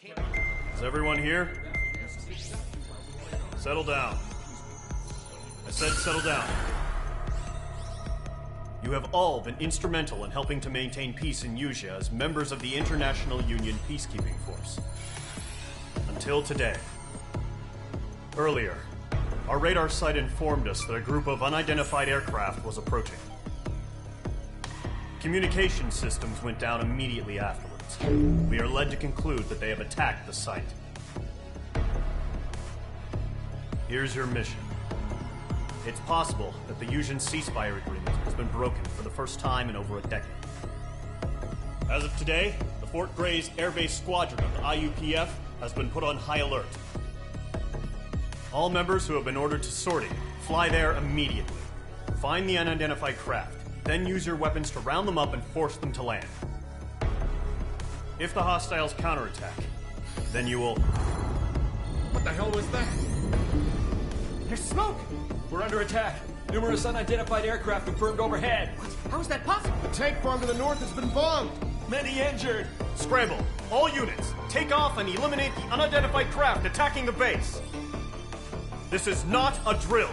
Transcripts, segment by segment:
Is everyone here? Settle down. I said settle down. You have all been instrumental in helping to maintain peace in Usea as members of the International Union Peacekeeping Force. Until today. Earlier, our radar site informed us that a group of unidentified aircraft was approaching. Communication systems went down immediately afterwards. We are led to conclude that they have attacked the site. Here's your mission. It's possible that the Usean ceasefire agreement has been broken for the first time in over a decade. As of today, the Fort Grays Air Base Squadron of the IUPF has been put on high alert. All members who have been ordered to sortie, fly there immediately. Find the unidentified craft, then use your weapons to round them up and force them to land. If the hostiles counterattack, then you will... What the hell was that? There's smoke! We're under attack. Numerous unidentified aircraft confirmed overhead. What? How is that possible? The tank farm to the north has been bombed. Many injured. Scramble! All units, take off and eliminate the unidentified craft attacking the base. This is not a drill.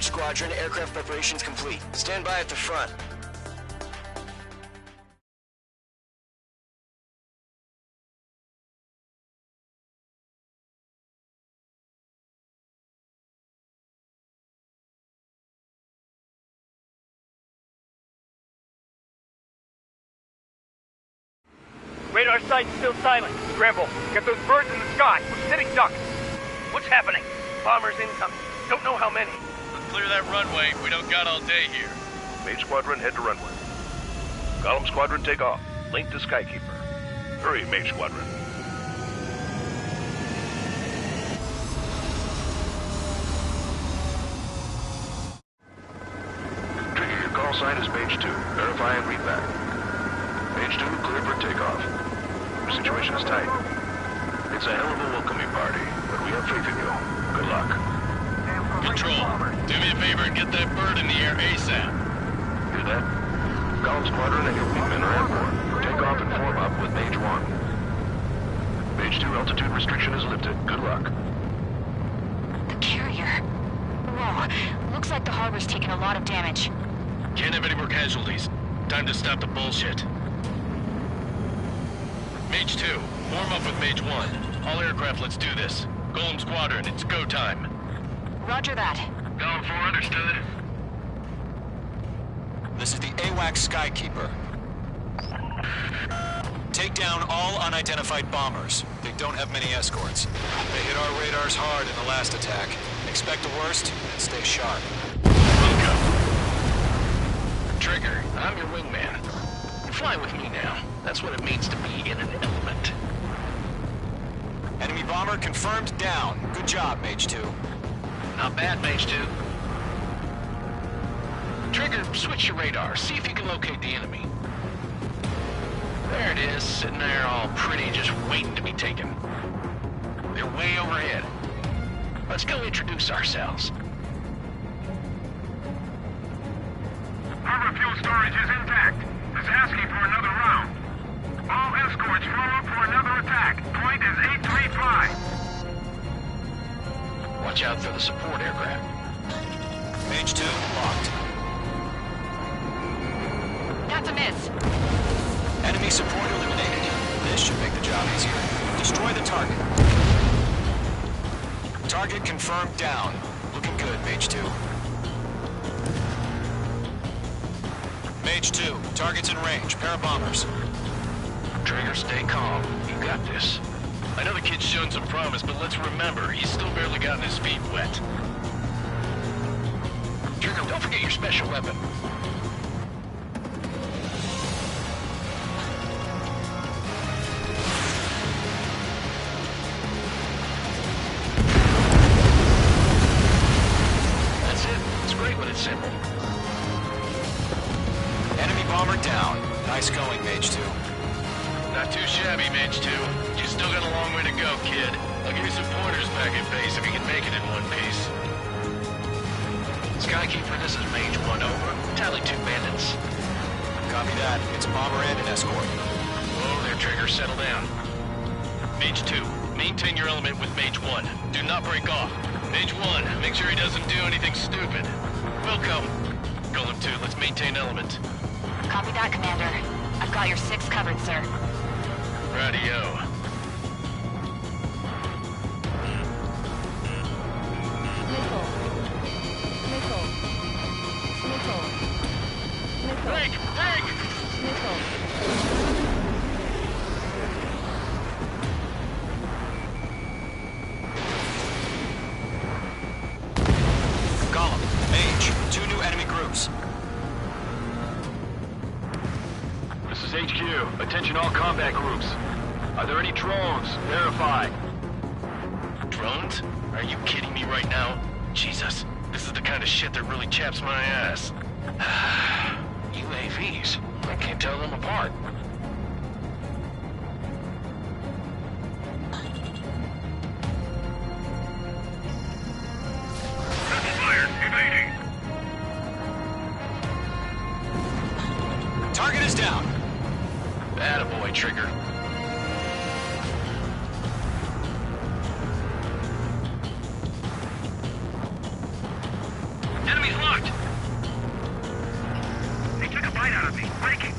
Squadron, aircraft preparations complete. Stand by at the front. Radar site's still silent. Scramble. Get those birds in the sky. We're sitting ducks. What's happening? Bombers incoming. Don't know how many. Clear that runway. We don't got all day here. Mage Squadron, head to runway. Column Squadron, take off. Link to Skykeeper. Hurry, Mage Squadron. Trigger, your call sign is Page 2. Verify and read back. Page 2, clear for takeoff. Your situation is tight. It's a hell of a welcoming party, but we have faith in you. Good luck. Control, do me a favor and get that bird in the air ASAP. Hear that? Column Squadron and your wingmen are airborne. Take off and form up with Mage 1. Mage 2 altitude restriction is lifted. Good luck. The carrier. Whoa, looks like the harbor's taken a lot of damage. Can't have any more casualties. Time to stop the bullshit. Mage 2, form up with Mage 1. All aircraft, let's do this. Golem Squadron, it's go time. Roger that. Column 4, understood. This is the AWAC Skykeeper. Take down all unidentified bombers. They don't have many escorts. They hit our radars hard in the last attack. Expect the worst and stay sharp. Welcome. Trigger, I'm your wingman. Fly with me now. That's what it means to be in an element. Enemy bomber confirmed down. Good job, Mage 2. Not bad, Mage 2. Trigger, switch your radar. See if you can locate the enemy. There it is, sitting there all pretty, just waiting to be taken. They're way overhead. Let's go introduce ourselves. Harbor fuel storage is intact. It's asking for another round. All escorts form up for another attack. Point is 835. Watch out for the support aircraft. Mage 2, locked. That's a miss. Enemy support eliminated. This should make the job easier. Destroy the target. Target confirmed down. Looking good, Mage 2. Mage 2, target's in range. Pair of bombers. Trigger, stay calm. You got this. I know the kid's shown some promise, but let's remember, he's still barely gotten his feet wet. Trigger, don't forget your special weapon. That's it. It's great when it's simple. Enemy bomber down. Nice going, Mage 2. Not too shabby, Mage 2. You still got a long way to go, kid. I'll give you some pointers back at base if you can make it in one piece. Skykeeper, this is Mage 1, over. Tally 2 bandits. Copy that. It's a bomber and an escort. Whoa there, Trigger. Settle down. Mage 2, maintain your element with Mage 1. Do not break off. Mage 1, make sure he doesn't do anything stupid. Welcome. Golem 2, let's maintain element. Copy that, Commander. I've got your 6 covered, sir. Radio. Break! Break! Golem, Mage, 2 new enemy groups. This is HQ. Attention all combat groups. Are there any drones? Verify. Drones? Are you kidding me right now? Jesus, this is the kind of shit that really chaps my ass. UAVs. I can't tell them apart. Fire! Evading! Target is down. Attaboy, Trigger. Enemy's locked! They took a bite out of me. Breaking!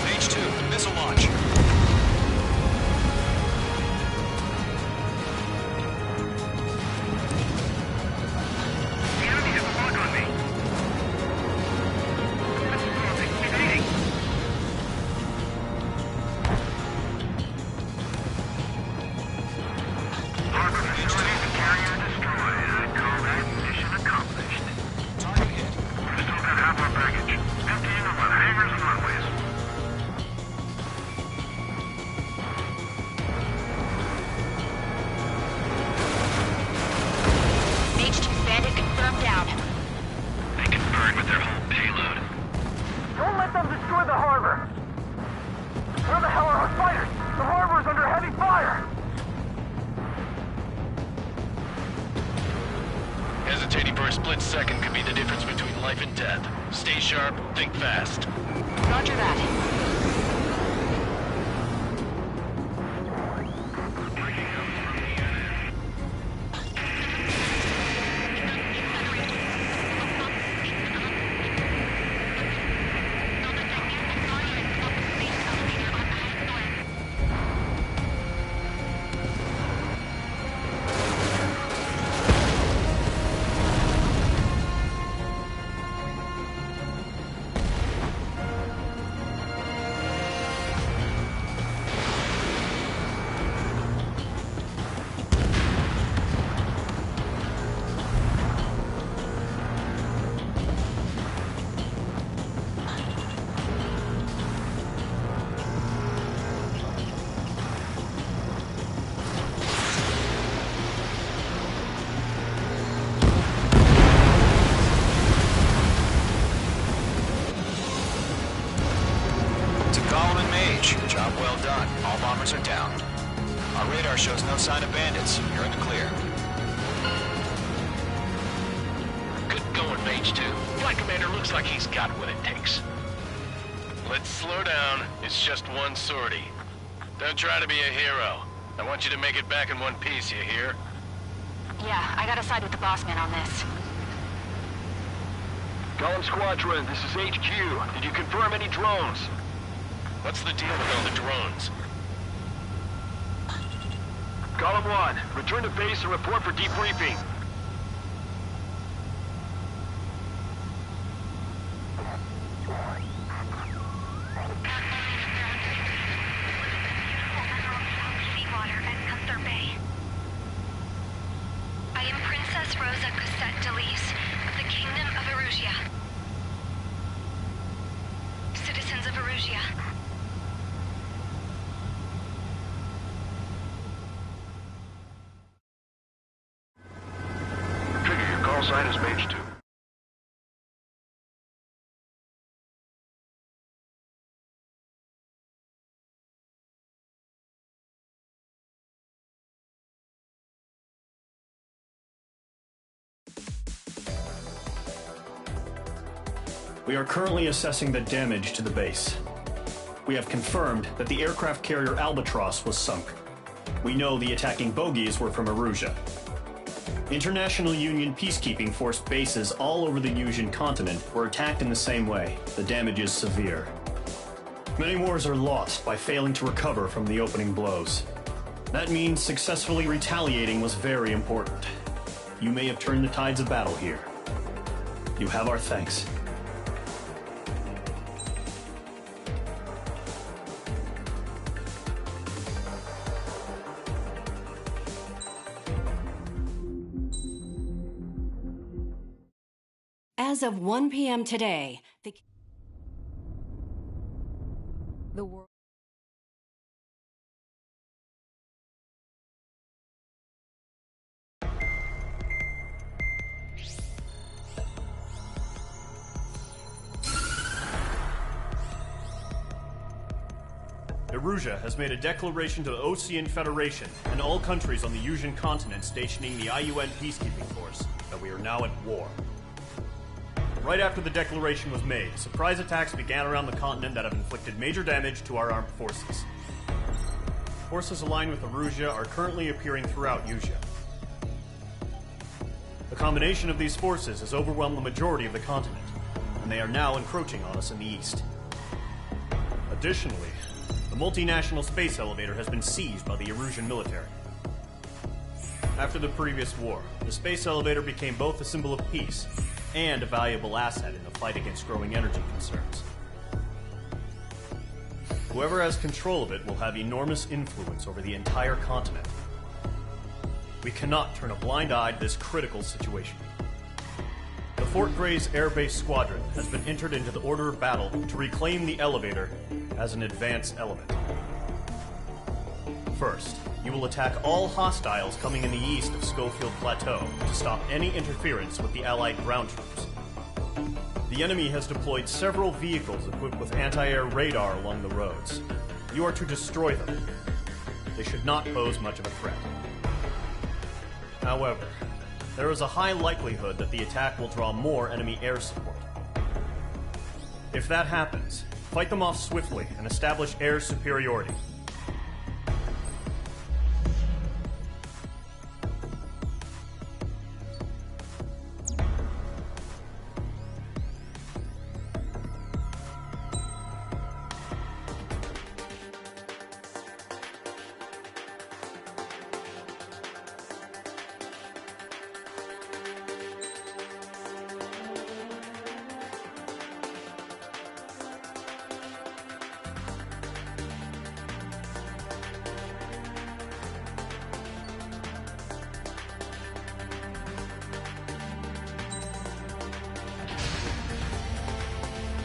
Mage 2, missile launch. The enemy has a lock on me. Evading! Harbor facility and carrier destroyed. I'd call that mission accomplished. Target hit. We still got half our baggage. Emptying of our hangars and runways. Mage 2 bandit confirmed down. They can burn with their whole payload. Don't let them destroy the harbor! Where the hell are our fighters? The harbor is under heavy fire! Hesitating for a split second could be the difference between life and death. Stay sharp, think fast. Roger that. To Gollum and Mage, job well done. All bombers are down. Our radar shows no sign of bandits. You're in the clear. Good going, Mage 2. Flight Commander looks like he's got what it takes. Let's slow down. It's just one sortie. Don't try to be a hero. I want you to make it back in one piece, you hear? Yeah, I gotta side with the boss man on this. Gollum Squadron, this is HQ. Did you confirm any drones? What's the deal with all the drones? Gollum 1, return to base and report for debriefing. I am Princess Rosa Cosette Delise of the Kingdom of Erusia. Citizens of Erusia. Trigger, your call sign is Mage 2. We are currently assessing the damage to the base. We have confirmed that the aircraft carrier Albatross was sunk. We know the attacking bogies were from Erusia. International Union peacekeeping force bases all over the Yusian continent were attacked in the same way. The damage is severe. Many wars are lost by failing to recover from the opening blows. That means successfully retaliating was very important. You may have turned the tides of battle here. You have our thanks. As of 1 p.m. today, the world. Erusia has made a declaration to the Ocean Federation and all countries on the Yusian continent stationing the IUN peacekeeping force that we are now at war. Right after the declaration was made, surprise attacks began around the continent that have inflicted major damage to our armed forces. Forces aligned with Erusia are currently appearing throughout Yusia. The combination of these forces has overwhelmed the majority of the continent, and they are now encroaching on us in the east. Additionally, the multinational space elevator has been seized by the Erusian military. After the previous war, the space elevator became both a symbol of peace and a valuable asset in the fight against growing energy concerns. Whoever has control of it will have enormous influence over the entire continent. We cannot turn a blind eye to this critical situation. The Fort Gray's Air Base Squadron has been entered into the order of battle to reclaim the elevator as an advance element. First, you will attack all hostiles coming in the east of Schofield Plateau to stop any interference with the Allied ground troops. The enemy has deployed several vehicles equipped with anti-air radar along the roads. You are to destroy them. They should not pose much of a threat. However, there is a high likelihood that the attack will draw more enemy air support. If that happens, fight them off swiftly and establish air superiority.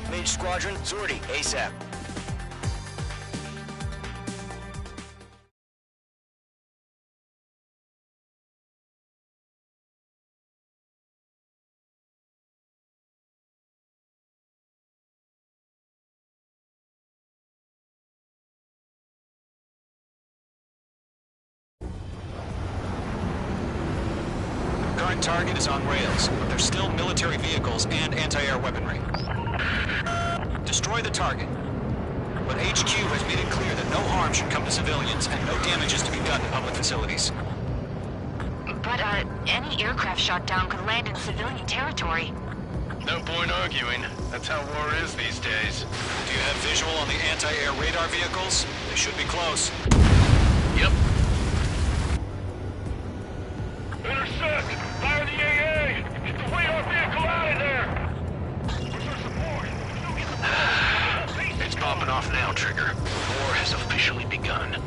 Mage Squadron, sortie, ASAP. Current target is on rails, but there's still military vehicles and anti-air weaponry. Destroy the target. But HQ has made it clear that no harm should come to civilians and no damage is to be done to public facilities. But, any aircraft shot down could land in civilian territory. No point arguing. That's how war is these days. Do you have visual on the anti-air radar vehicles? They should be close. Yep. Intercept! Fire the AA! Get the radar vehicle out of there! It's popping off now, Trigger. War has officially begun.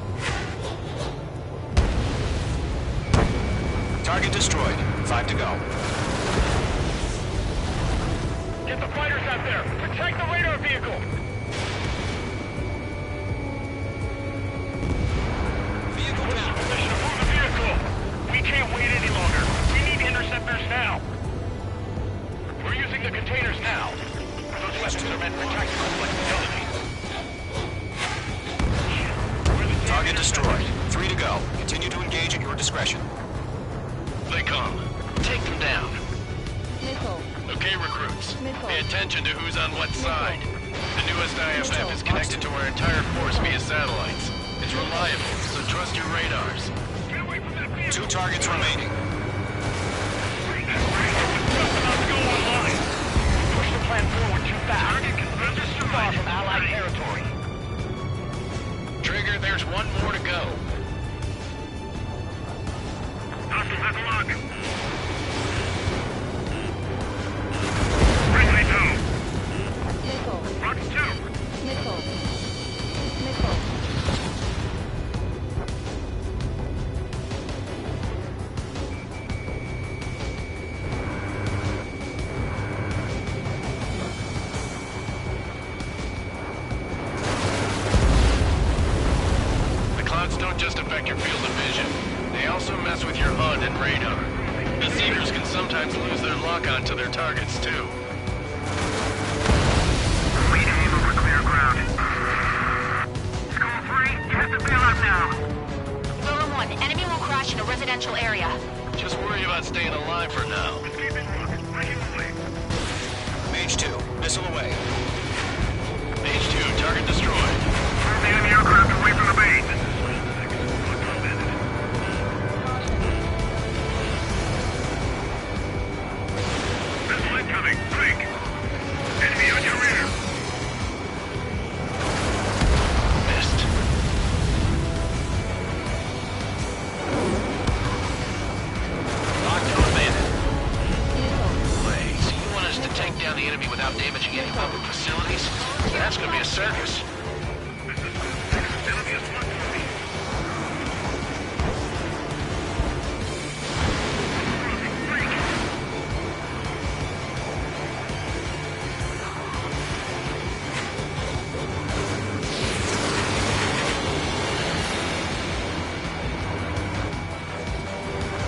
Target destroyed. 5 to go. Get the fighters out there! Protect the radar vehicle! Vehicle down. Position to move the vehicle! We can't wait any longer. We need interceptors now. We're using the containers now. Those weapons are meant for tactical flexibility. Target destroyed. 3 to go. Continue to engage at your discretion. They come. Take them down. Missile. Okay, recruits. Missile. Pay attention to who's on what side. The newest IFF is connected to our entire force via satellites. It's reliable, so trust your radars. 2 targets remaining. Just about to go online. Push the plan forward too fast. Too far from Allied territory. Trigger, there's one more to go. Hostile, have a look. Brinkley 2. Missile. Rocks 2. Missile. Missile. The clouds don't just affect your field of vision. They also mess with your HUD and radar. The Seekers can sometimes lose their lock-on to their targets, too. We aim over clear ground. School 3, you have to bail out now. Rover 1, enemy will crash in a residential area. Just worry about staying alive for now. Mage 2. Missile away. Mage 2, target destroyed. Move the enemy aircraft away from the base. Missile incoming. Break. Enemy on your rear. Missed. Lockdown bandit. Missile. Wait, so you want us to take down the enemy without damaging any public facilities? That's gonna be a circus. Enemy is 140. Break.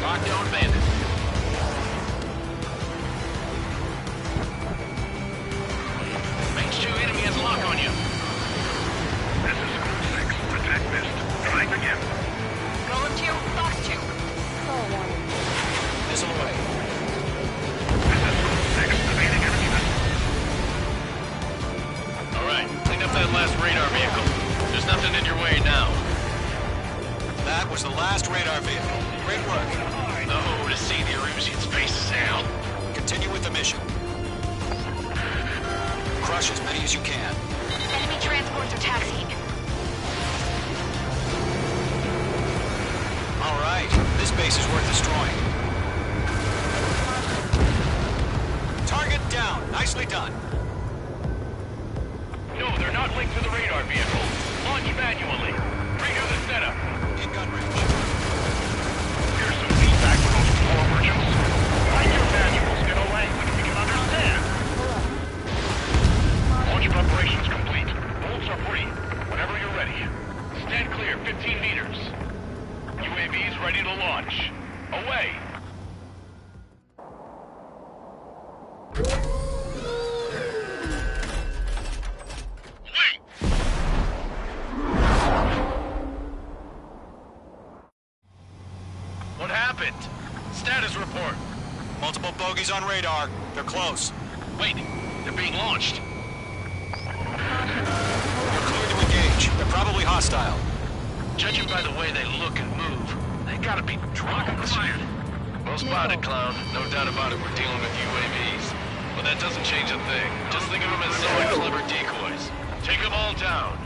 Lockdown bandit. Mage 2, enemy has lock on you. This is School 6. Attack missed. Trying again. Golem 2, Fox 2. Hull warning. Missile away. This is School 6. Evading enemy missile. All right, clean up that last radar vehicle. There's nothing in your way now. That was the last radar vehicle. Great work. Oh, to see the Erusian's faces out. Continue with the mission. Crush as many as you can. Enemy transports are taxiing. All right. This base is worth destroying. Target down. Nicely done. No, they're not linked to the radar vehicle. Launch manually. Redo the setup. In gun range. Here's some feedback from those poor merchants. Write your manuals in a language we can understand. Launch preparations complete. Bolts are free. Whenever you're ready. Stand clear, 15 meters. UAVs ready to launch. Away. What happened? Status report. Multiple bogeys on radar. They're close. Wait, they're being launched. You're clear to engage. They're probably hostile. Judging by the way they look and move, they gotta be drones. Well spotted, clown. No doubt about it, we're dealing with UAVs. But that doesn't change a thing. Just think of them as somewhat clever decoys. Take them all down.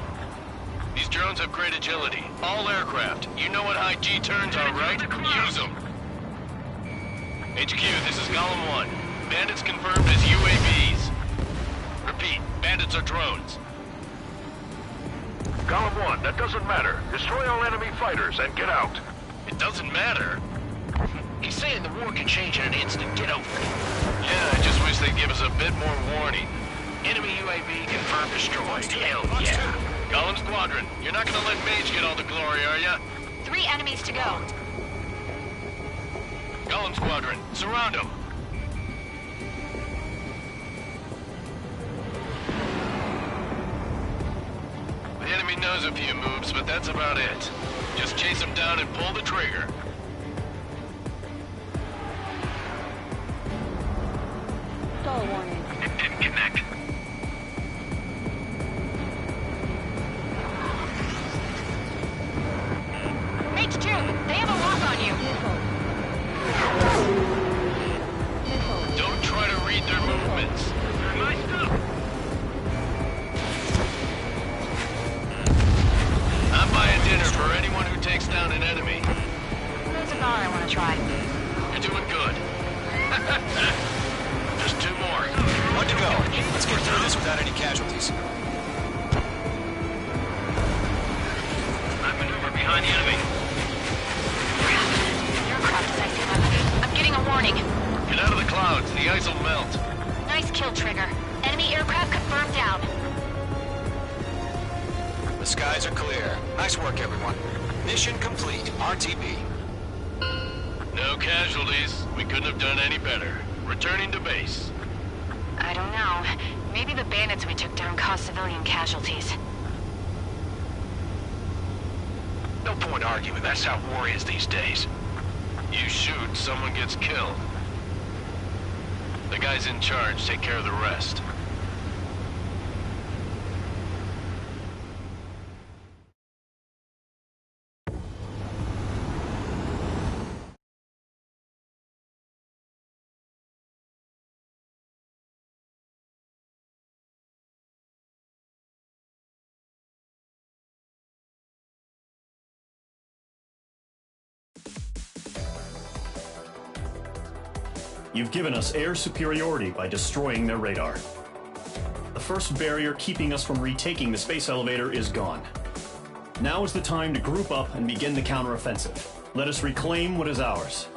These drones have great agility. All aircraft. You know what high G turns are, right? Use them. HQ, this is Golem 1. Bandits confirmed as UAVs. Repeat, bandits are drones. Golem 1, that doesn't matter. Destroy all enemy fighters and get out. It doesn't matter. He's saying the war can change in an instant. Get over it. Yeah, I just wish they'd give us a bit more warning. Enemy UAV confirmed destroyed. Hell yeah. Golem Squadron, you're not gonna let Mage get all the glory, are ya? 3 enemies to go. Golem Squadron, surround them. The enemy knows a few moves, but that's about it. Just chase them down and pull the trigger. Stall warning. It didn't connect. Mage 2, they have a lock on you. Missile. Don't try to read their movements. My stuff. I'm buying dinner for anyone who takes down an enemy. There's a bar I want to try. You're doing good. Just 2 more. One to go. Let's get through this without any casualties. I maneuver behind the enemy. Aircraft is icing up. I'm getting a warning. Get out of the clouds. The ice will melt. Nice kill, Trigger. Enemy aircraft confirmed down. The skies are clear. Nice work, everyone. Mission complete. RTB. No casualties. We couldn't have done any better. Returning to base. I don't know. Maybe the bandits we took down caused civilian casualties. No point arguing. That's how war is these days. You shoot, someone gets killed. The guys in charge take care of the rest. You've given us air superiority by destroying their radar. The first barrier keeping us from retaking the space elevator is gone. Now is the time to group up and begin the counteroffensive. Let us reclaim what is ours.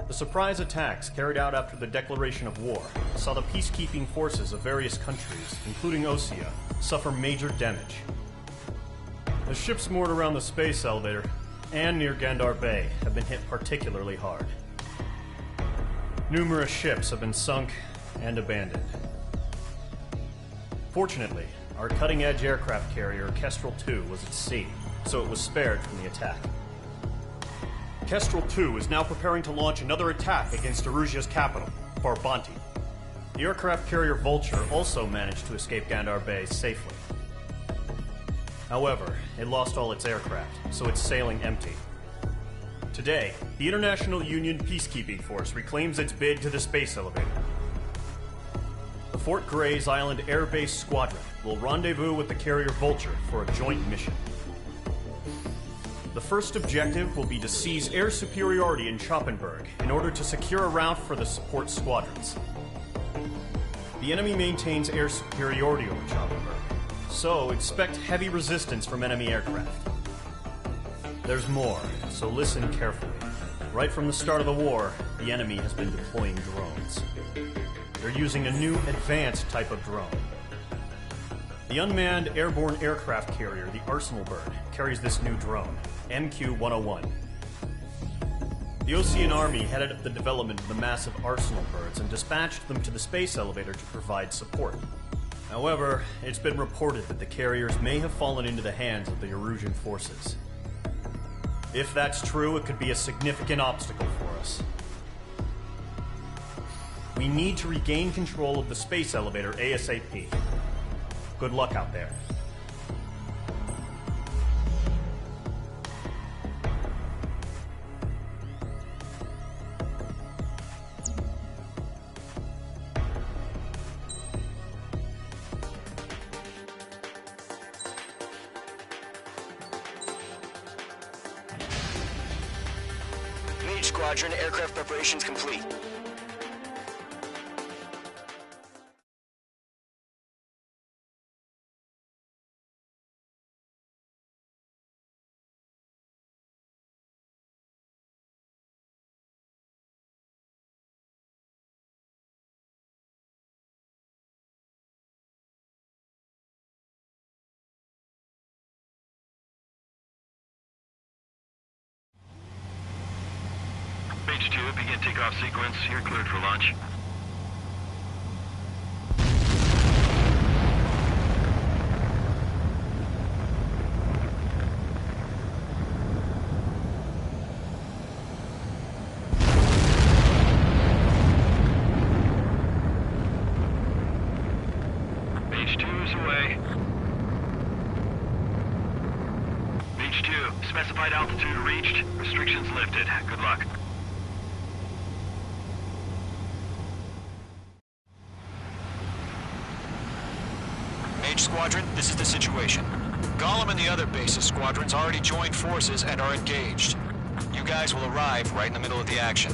The surprise attacks carried out after the declaration of war saw the peacekeeping forces of various countries, including Osea, suffer major damage. The ships moored around the space elevator and near Gandar Bay have been hit particularly hard. Numerous ships have been sunk and abandoned. Fortunately, our cutting-edge aircraft carrier Kestrel 2 was at sea, so it was spared from the attack. Kestrel 2 is now preparing to launch another attack against Erusia's capital, Farbanti. The aircraft carrier Vulture also managed to escape Gandar Bay safely. However, it lost all its aircraft, so it's sailing empty. Today, the International Union Peacekeeping Force reclaims its bid to the space elevator. The Fort Grays Island Air Base Squadron will rendezvous with the carrier Vulture for a joint mission. The first objective will be to seize air superiority in Schoppenberg in order to secure a route for the support squadrons. The enemy maintains air superiority over Schoppenberg, so expect heavy resistance from enemy aircraft. There's more, so listen carefully. Right from the start of the war, the enemy has been deploying drones. They're using a new advanced type of drone. The unmanned airborne aircraft carrier, the Arsenal Bird, carries this new drone, MQ-101. The Ocean Army headed up the development of the massive Arsenal Birds and dispatched them to the space elevator to provide support. However, it's been reported that the carriers may have fallen into the hands of the Erusian forces. If that's true, it could be a significant obstacle for us. We need to regain control of the space elevator ASAP. Good luck out there. Mage Squadron, aircraft preparations complete. Mage 2, begin takeoff sequence. You're cleared for launch. Mage 2 is away. Mage 2, specified altitude reached. Restrictions lifted. Good luck. Mage Squadron, this is the situation. Gollum and the other bases squadrons already joined forces and are engaged. You guys will arrive right in the middle of the action.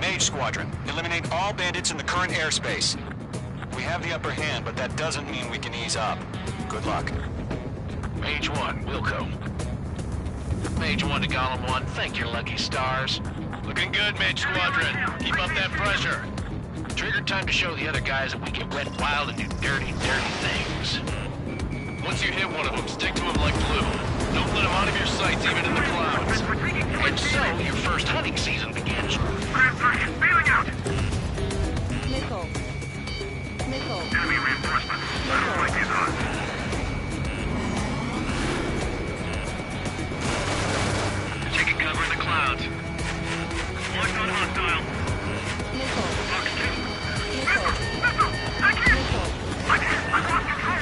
Mage Squadron, eliminate all bandits in the current airspace. We have the upper hand, but that doesn't mean we can ease up. Good luck. Mage 1, Wilco. Mage 1 to Gollum 1, thank your lucky stars. Looking good, Mage Squadron. Keep up that pressure. Trigger time to show the other guys that we get wet and wild and do dirty, dirty things. Once you hit one of them, stick to him like glue. Don't let him out of your sights, even in the clouds. And so, your first hunting season begins. Grand target, bailing out! Missile. Missile. Enemy reinforcements. I don't like these odds. Taking cover in the clouds. Marked on hostile. Missile. Box 2. Missile. Missile! I can't! Missile. I can't! I've lost control!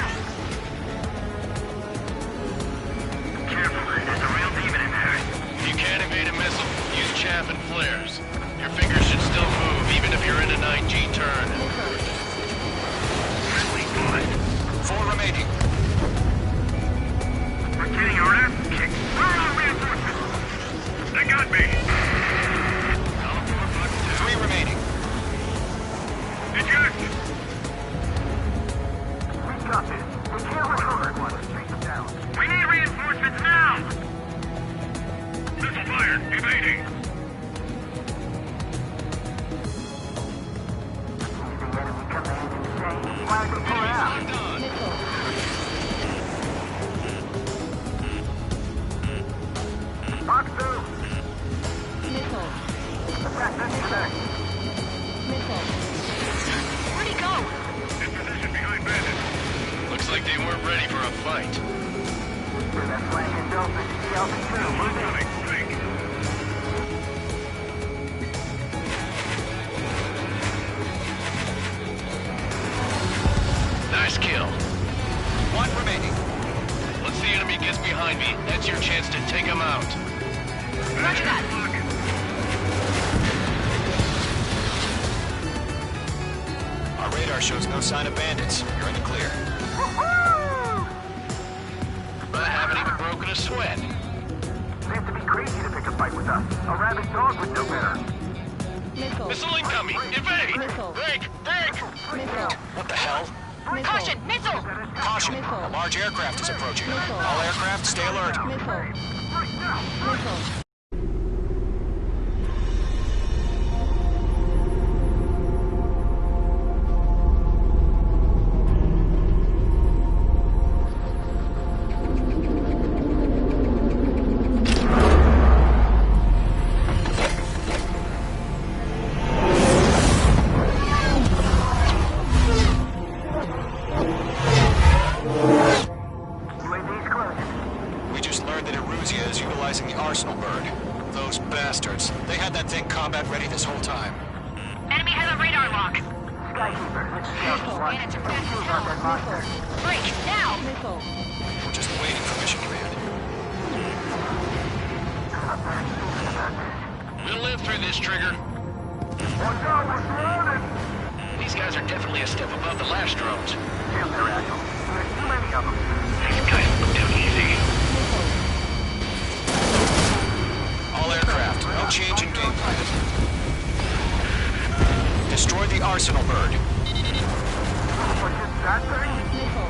Careful, there's a real demon in there. If you can't evade a missile, use chaff and flares. Your fingers should still move, even if you're in a 9G turn. Friendly bullet. 4 remaining. We're getting our ass kicked. Where are our reinforcements? They got me! 3 remaining. Eject! We got this. We can't let everyone take them down. We need reinforcements now! Missile fired! Evading! The enemy coming in insane. Why are they pulling out? Missile. Box 2. Missile. Attack this today. Missile. Where'd he go? In position behind bandits. Looks like they weren't ready for a fight. Through that flanking Delta CLB2. Move in. Coming, blink. Nice kill. 1 remaining. Once the enemy gets behind me, that's your chance to take them out. Roger that. Our radar shows no sign of bandits. You're in the clear. I haven't even broken a sweat. They have to be crazy to pick a fight with us. A rabid dog would know better. Missile. Missile incoming! Evade! Missile. Break! Break! Missile. What the hell? Missile. Caution, missile! Caution! Missile. A large aircraft is approaching. Missile. All aircraft, stay alert. Missile. Missile. Those bastards. They had that thing combat ready this whole time. Enemy has a radar lock. Skykeeper, it's Scout 1. Bandits are fast as hell. That monster. Break, now! Missile. We're just waiting for mission command. We'll live through this, Trigger. Watch out, we're surrounded! These guys are definitely a step above the last drones. Damn, they're agile. There's too many of them. These guys look too easy. All aircraft, no change in game plan. Destroy the arsenal bird. What's this, that thing?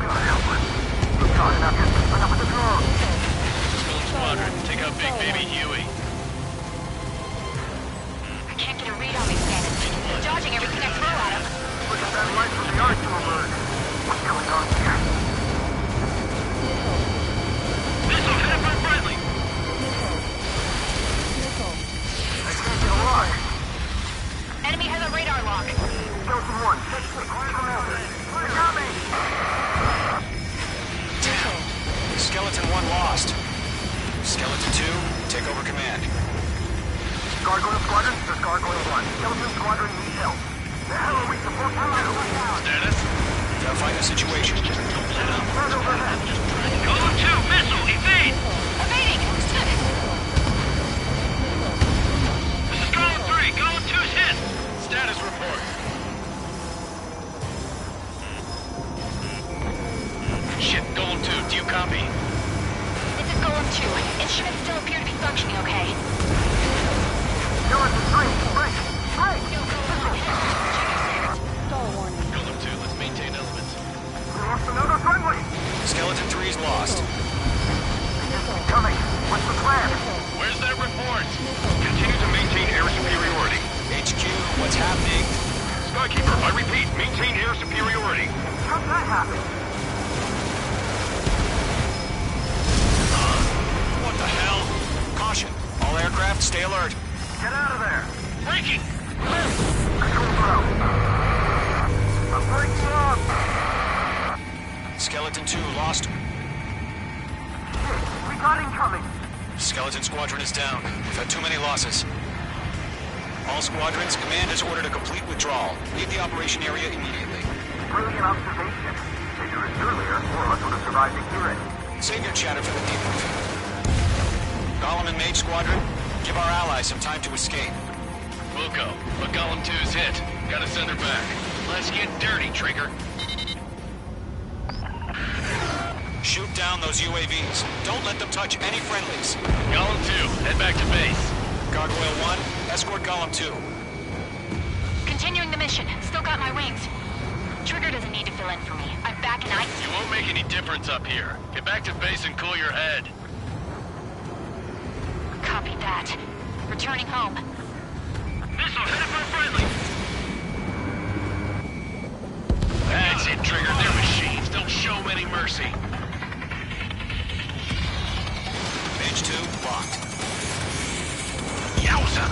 God help us. We're talking about this. Enough with the drone. Squadron, take out Big Baby Huey. I can't get a read on these bandits. They're dodging everything I throw at them. Look at that light from the arsenal bird. What's going on here? Missile headed for friendly. I can't get a lock. Enemy has a radar lock. Skeleton 1, take quick. Where's the mountain? They got me! Skeleton 1 lost. Skeleton 2, take over command. Gargoyle Squadron, this is Gargoyle 1. Skeleton Squadron needs help. The hell are we supposed to do? Status? Gotta find the situation. Right overhead. Golem 2, missile, evade! Evading! This is Golem 3, Golem 2's hit! Status report. Shit, Golem 2, do you copy? This is Golem 2. Instruments still appear to be functioning okay. Skeleton 3, break! Break! Stall warning. Golem 2, let's maintain elements. We lost another friendly! Skeleton 3 is lost. Coming. What's the plan? Where's that report? Continue to maintain air superiority. HQ, what's happening? Skykeeper, I repeat, maintain air superiority. How'd that happen? What the hell? Caution. All aircraft, stay alert. Get out of there! Breaking! Control out. I'm breaking up! Skeleton 2 lost. We got incoming! Skeleton Squadron is down. We've had too many losses. All squadrons, command has ordered a complete withdrawal. Leave the operation area immediately. Brilliant observation. Dangerous earlier, more of us would have survived to hear it. Save your chatter for the debriefing. Golem and Mage Squadron, give our allies some time to escape. Wilco, but Golem 2's hit. Gotta send her back. Let's get dirty, Trigger. Shoot down those UAVs. Don't let them touch any friendlies. Golem 2, head back to base. Gargoyle 1, escort Golem 2. Continuing the mission. Still got my wings. Trigger doesn't need to fill in for me. I'm back in ice. You won't make any difference up here. Get back to base and cool your head. Copy that. Returning home. Missile headed for friendly. That's it, Trigger. They're machines. Don't show them any mercy. Mage 2, locked. Yowza!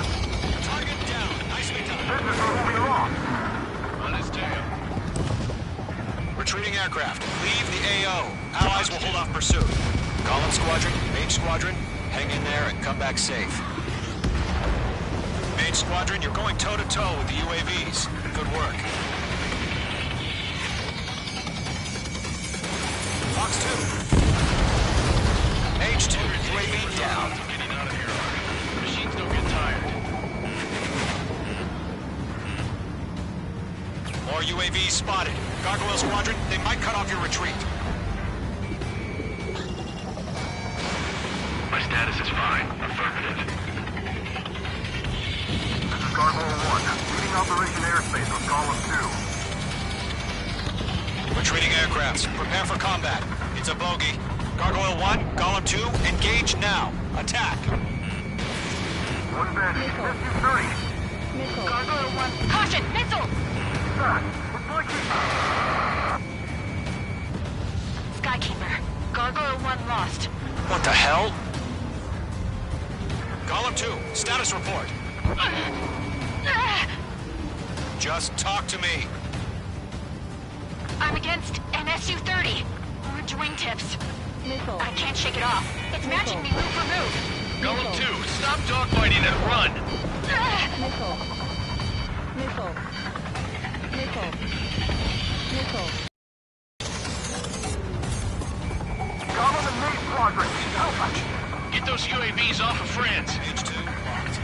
Target down. Nicely done. This is where we lost. On his tail. Retreating aircraft. Leave the AO. Allies will hold off pursuit. Golem Squadron, Mage Squadron, hang in there and come back safe. Mage Squadron, you're going toe-to-toe with the UAVs. Good work. Fox 2. Mage 2, UAV down. Getting out of here. Machines don't get tired. More UAVs spotted. Gargoyle Squadron, they might cut off your retreat. My status is fine. Affirmative. This is Gargoyle 1. Leading Operation Airspace with Golem 2. Retreating aircrafts, prepare for combat. It's a bogey. Gargoyle 1, Golem 2, engage now. Attack. One bandit. SU-30. Missile. Gargoyle 1. Caution! Missile! It's like Skykeeper. Gargoyle 1 lost. What the hell? Golem 2, status report. Just talk to me. I'm against an SU-30. Orange wingtips. Missile. I can't shake it off. It's matching me move for move. Golem 2, stop dogfighting and run! Missile. Missile. Missile. Missile. Golem and Maze Squadron, help us! Get those UAVs off of France! H2 locked.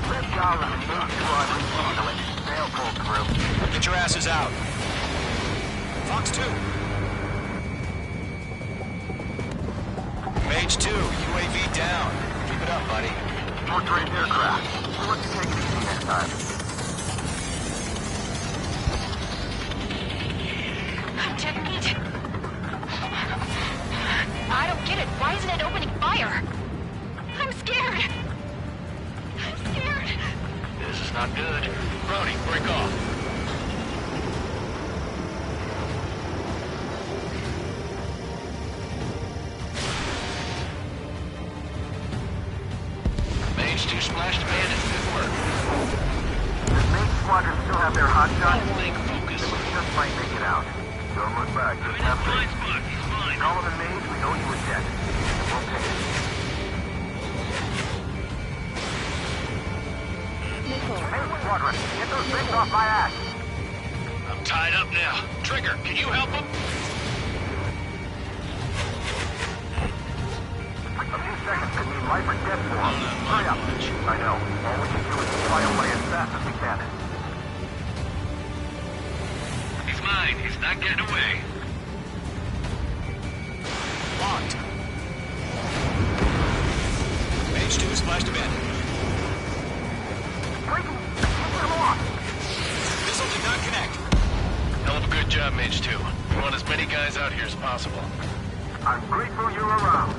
Let Golem and Maze Squadron handle it. They'll pull through. Get your asses out. Fox 2. Mage 2, UAV down. Keep it up, buddy. Short-range aircraft. We'll let you take it easy next time. Technique. I don't get it. Why isn't it opening fire? I'm scared. I'm scared. This is not good. Brody, break off. Mage 2 splashed bandit. Good work. Does Maze Squadron still have their hot shot? Think focus. We just might make it out. Don't look back. Just have faith. Golem and Maze, we know you were dead. We'll take it. Missile. Maze Squadron, get those things off my ass. I'm tied up now. Trigger, can you help him? A few seconds could mean life or death for him. Hurry up. I know. All we can do is fly away as fast as we can. He's mine. He's not getting away. Locked. Mage 2 splashed abandoned. Breaking! Keep them off! Missile did not connect. Hell of a good job, Mage 2. We want as many guys out here as possible. I'm grateful you're around.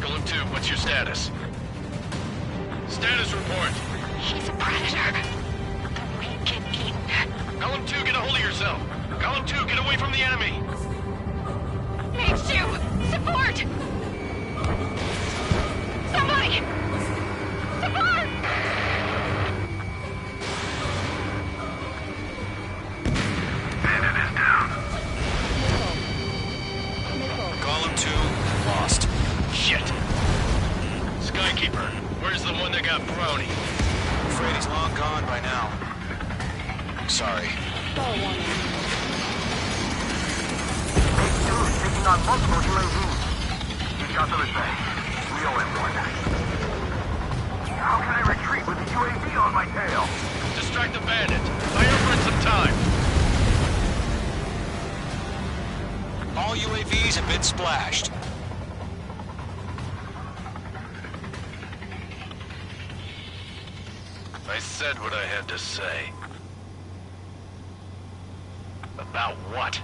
Golem 2, what's your status? Status report. He's a predator. We get eaten. Golem 2, get a hold of yourself. Golem 2, get away from the enemy. Mage 2, support! Somebody! Support! Bandit is down. Missile. Missile. Golem 2 lost. Shit. Skykeeper, where's the one that got Brownie? I'm afraid he's long gone by now. Sorry. Star warning. Maze 2 is taking on multiple UAVs. He's got them at bay. We owe him one. How can I retreat with a UAV on my tail? Distract the bandit. Fire for some time. All UAVs have been splashed. I said what I had to say. About what?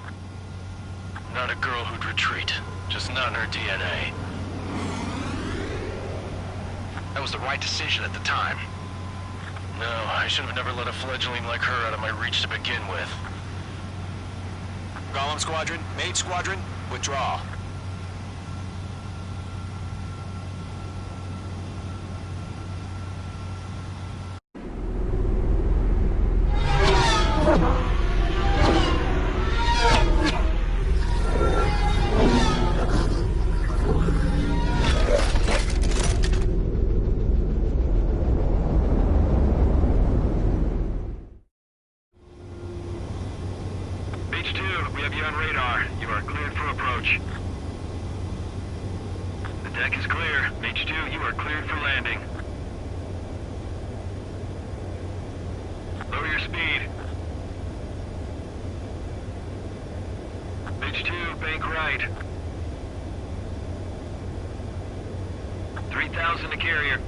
Not a girl who'd retreat. Just not in her DNA. That was the right decision at the time. No, I should have never let a fledgling like her out of my reach to begin with. Golem Squadron, Mage Squadron, withdraw. H2, we have you on radar. You are cleared for approach. The deck is clear. H2, you are cleared for landing. Lower your speed. H2, bank right. 3,000 to carrier.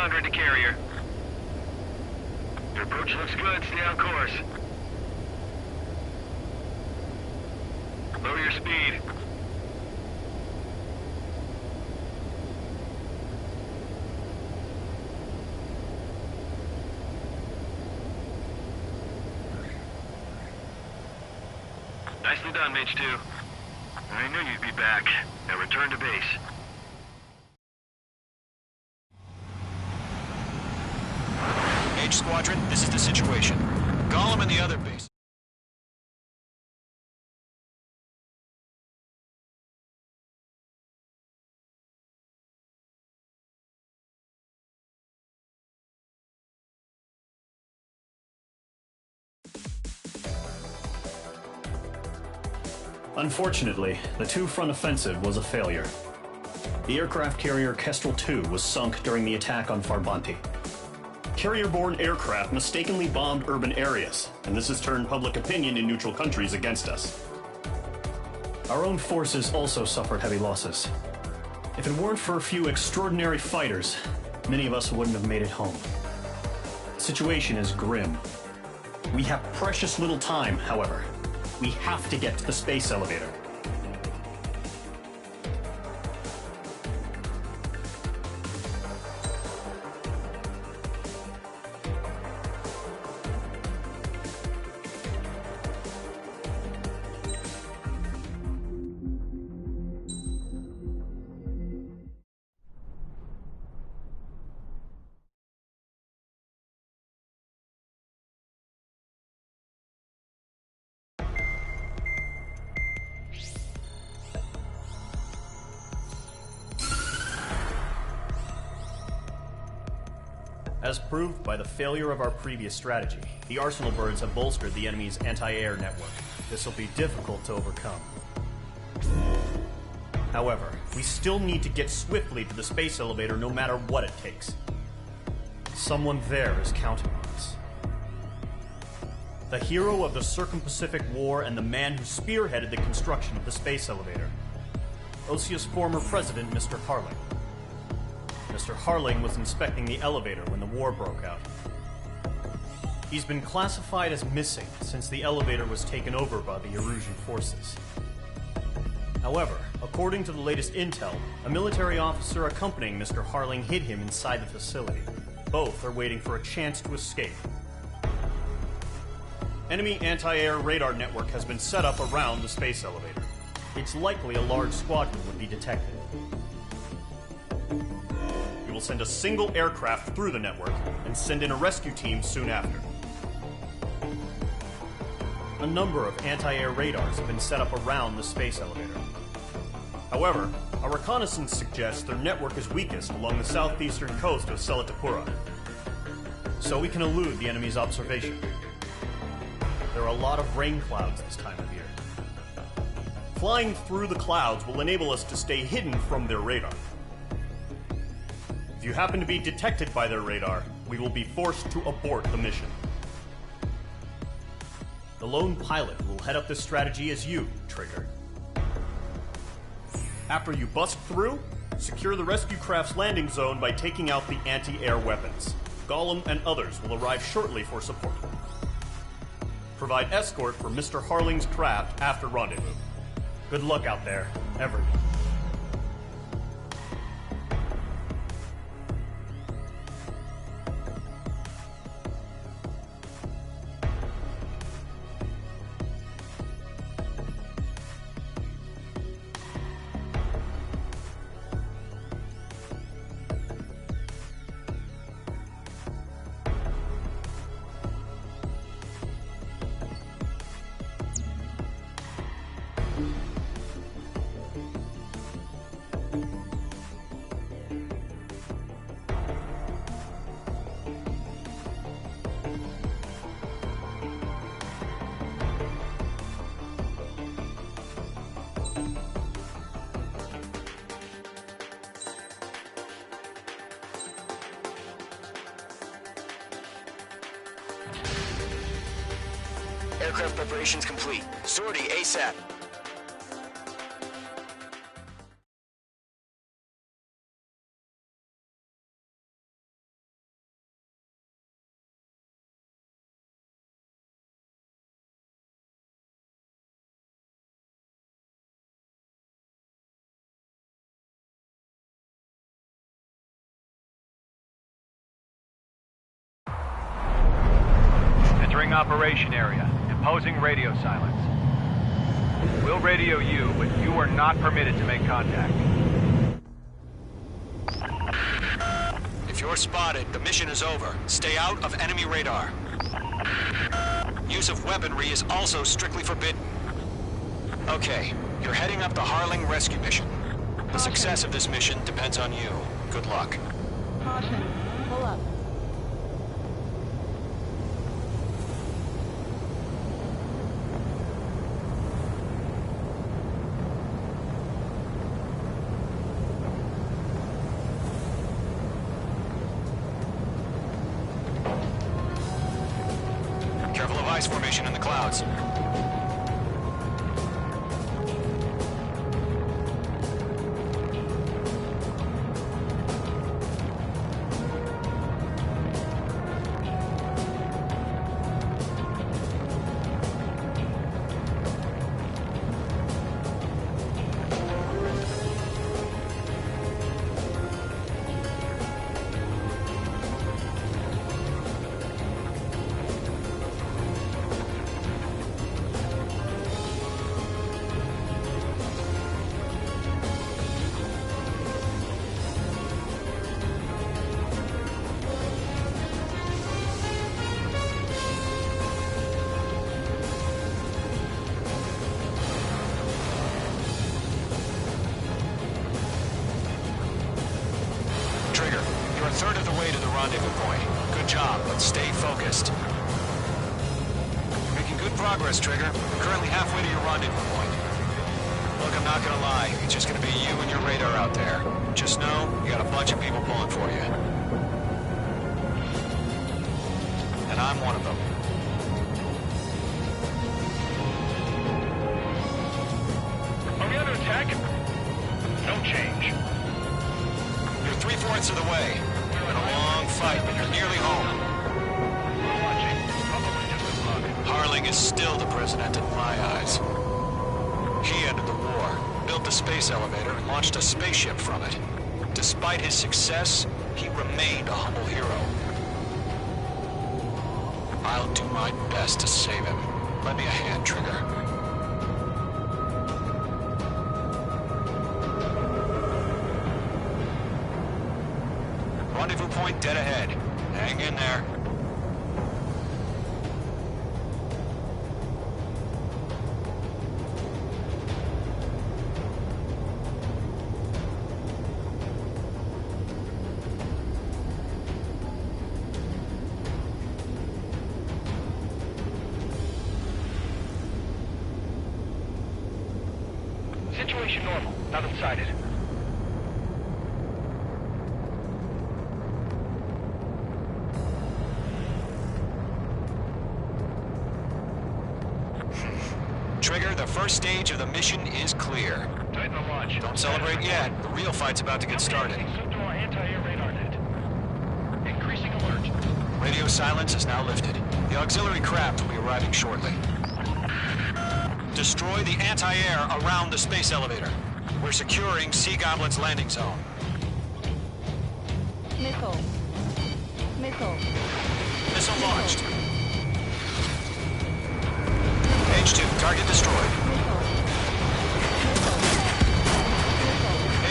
To carrier. Your approach looks good. Stay on course. Lower your speed. Nicely done, Mage 2. I knew you'd be back. Now return to base. Mage Squadron, this is the situation. Gollum and the other base. Unfortunately, the two-front offensive was a failure. The aircraft carrier Kestrel II was sunk during the attack on Farbanti. Carrier-borne aircraft mistakenly bombed urban areas, and this has turned public opinion in neutral countries against us. Our own forces also suffered heavy losses. If it weren't for a few extraordinary fighters, many of us wouldn't have made it home. The situation is grim. We have precious little time, however. We have to get to the space elevator. As proved by the failure of our previous strategy, the Arsenal birds have bolstered the enemy's anti-air network. This will be difficult to overcome. However, we still need to get swiftly to the space elevator no matter what it takes. Someone there is counting on us. The hero of the Circum-Pacific War and the man who spearheaded the construction of the space elevator. Osia's former president, Mr. Harling. Mr. Harling was inspecting the elevator when the war broke out. He's been classified as missing since the elevator was taken over by the Erusian forces. However, according to the latest intel, a military officer accompanying Mr. Harling hid him inside the facility. Both are waiting for a chance to escape. Enemy anti-air radar network has been set up around the space elevator. It's likely a large squadron would be detected. We will send a single aircraft through the network and send in a rescue team soon after. A number of anti-air radars have been set up around the space elevator. However, our reconnaissance suggests their network is weakest along the southeastern coast of Selatapura, so we can elude the enemy's observation. There are a lot of rain clouds this time of year. Flying through the clouds will enable us to stay hidden from their radar. If you happen to be detected by their radar, we will be forced to abort the mission. The lone pilot will head up this strategy as you, Trigger. After you bust through, secure the rescue craft's landing zone by taking out the anti-air weapons. Gollum and others will arrive shortly for support. Provide escort for Mr. Harling's craft after rendezvous. Good luck out there, everyone. Aircraft preparations complete. Sortie ASAP. Entering operation area. Imposing radio silence. We'll radio you, but you are not permitted to make contact. If If you're spotted, the mission is over. Stay out of enemy radar. Use of weaponry is also strictly forbidden. Okay, you're heading up the Harling rescue mission. The success of this mission depends on you. Good luck. Caution. Pull up. Careful of ice formation in the clouds. Trigger, you're a third of the way to the rendezvous point. Good job, but stay focused. You're making good progress, Trigger. You're currently halfway to your rendezvous point. Look, I'm not gonna lie. It's just gonna be you and your radar out there. Just know, you got a bunch of people pulling for you. And I'm one of them. Are we under attack? No change. You're 3/4 of the way. It's been a long fight, but you're nearly home. We're watching. Probably just a bug. Harling is still the president in my eyes. He ended the war, built the space elevator, and launched a spaceship from it. Despite his success, he remained a humble hero. I'll do my best to save him. Lend me a hand, Trigger. Rendezvous point dead ahead. Hang in there. Situation normal. Nothing sighted. Trigger, the first stage of the mission is clear. Tighten the launch. Don't celebrate yet. The real fight's about to get started. Slipped to our anti-air radar net. Increasing alert. Radio silence is now lifted. The auxiliary craft will be arriving shortly. Destroy the anti-air around the space elevator. We're securing Sea Goblin's landing zone. Missile. Missile. Missile launched. H2, target destroyed.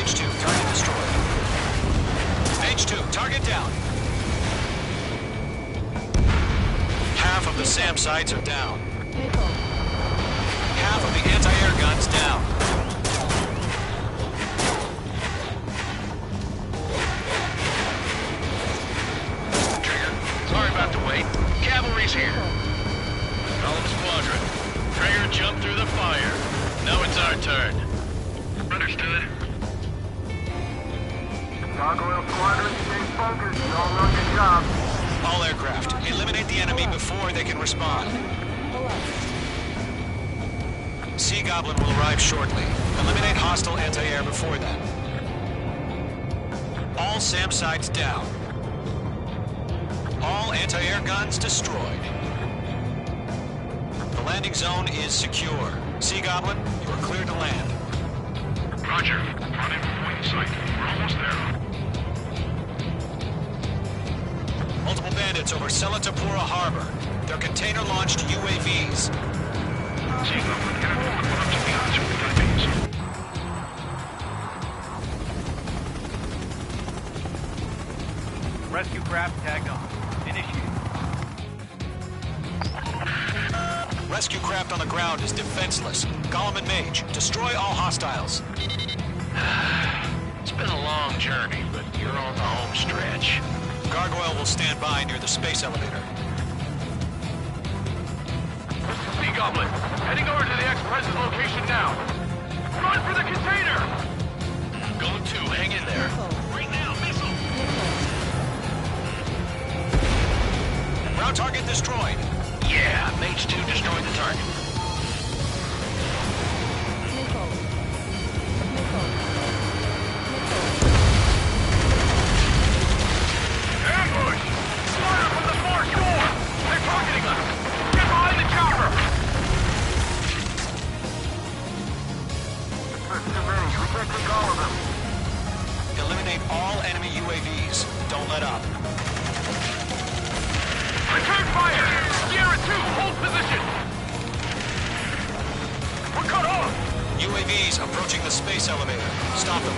H2, target destroyed. H2, target down. Half of the SAM sites are down. Half of the anti-air guns down. Trigger, sorry about the wait. Cavalry's here. All of the squadron. Trigger jumped through the fire. Now it's our turn. Understood. Gargoyle Squadron, stay focused. You all know your job. All aircraft, eliminate the enemy before they can respond. Sea Goblin will arrive shortly. Eliminate hostile anti-air before then. All SAM sites down. All anti-air guns destroyed. The landing zone is secure. Sea Goblin, you are cleared to land. Roger. Rendezvous point in sight. We're almost there. Multiple bandits over Selatapura Harbor. They're container-launched UAVs. Sea Goblin, get up to the odds with the Philippines. Rescue craft tagged on. Initiate. Rescue craft on the ground is defenseless. Gollum and Mage, destroy all hostiles. It's been a long journey, but you're on the home stretch. Gargoyle will stand by near the space elevator. Sea Goblin, heading over to the ex-president location now. Run for the container! Going to, hang in there. Right now, missile! Ground target destroyed. Yeah, Mage 2 destroyed the target. Ambush! Fire from the far shore! They're targeting us! Get behind the chopper! There's too many. We can't take all of them. Eliminate all enemy UAVs. Don't let up. Return fire! Sierra 2, hold position! We're cut off! UAVs approaching the space elevator. Stop them.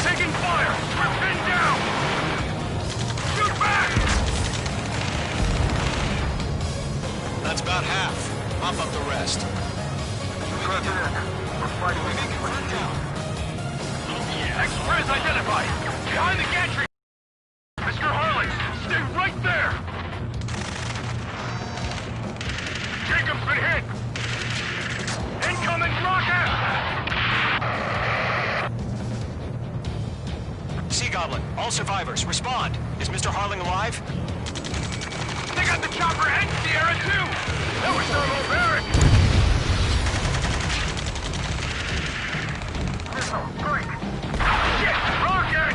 Taking fire! We're pinned down! Shoot back! That's about half. Mop up the rest. President, we're fighting against Front down. Ex-Prez identified! Behind the gantry! Mr. Harley, stay right there! Jacob's been hit! Incoming rocket! Sea Goblin, all survivors, respond. Is Mr. Harling alive? They got the chopper and Sierra 2! That was thermobaric! missile. Break. Shit! Rocket!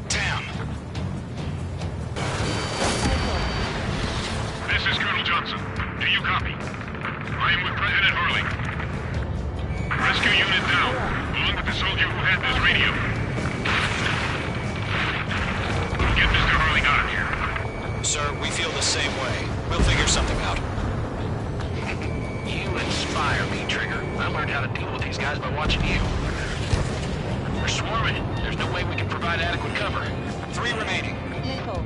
Damn. This is Colonel Johnson. Do you copy? I am with President Harley. Rescue unit down, along with the soldier who had this radio. Get Mr. Harley out of here. Sir, we feel the same way. We'll figure something out. You inspire me, Trigger. I learned how to deal with these guys by watching you. We're swarming. There's no way we can provide adequate cover. 3 remaining. Nickel.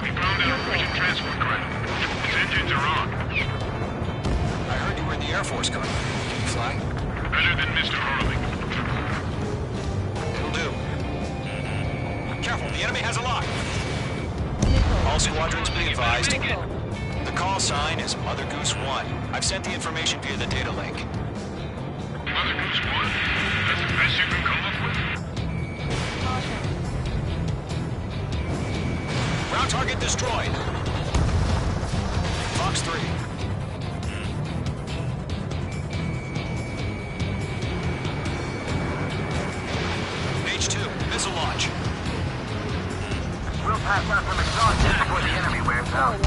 We found out urgent transport craft. Its engines are on. I heard you were in the Air Force, Colonel. Can you fly? Better than Mr. Harley. It'll do. Careful, the enemy has a lock. All squadrons be advised. The call sign is Mother Goose 1. I've sent the information via the data link. Mother Goose 1? That's the best you can come up with? Ground target destroyed. Fox 3. H2, missile launch. We'll pass out some exhaustion before the enemy wears out.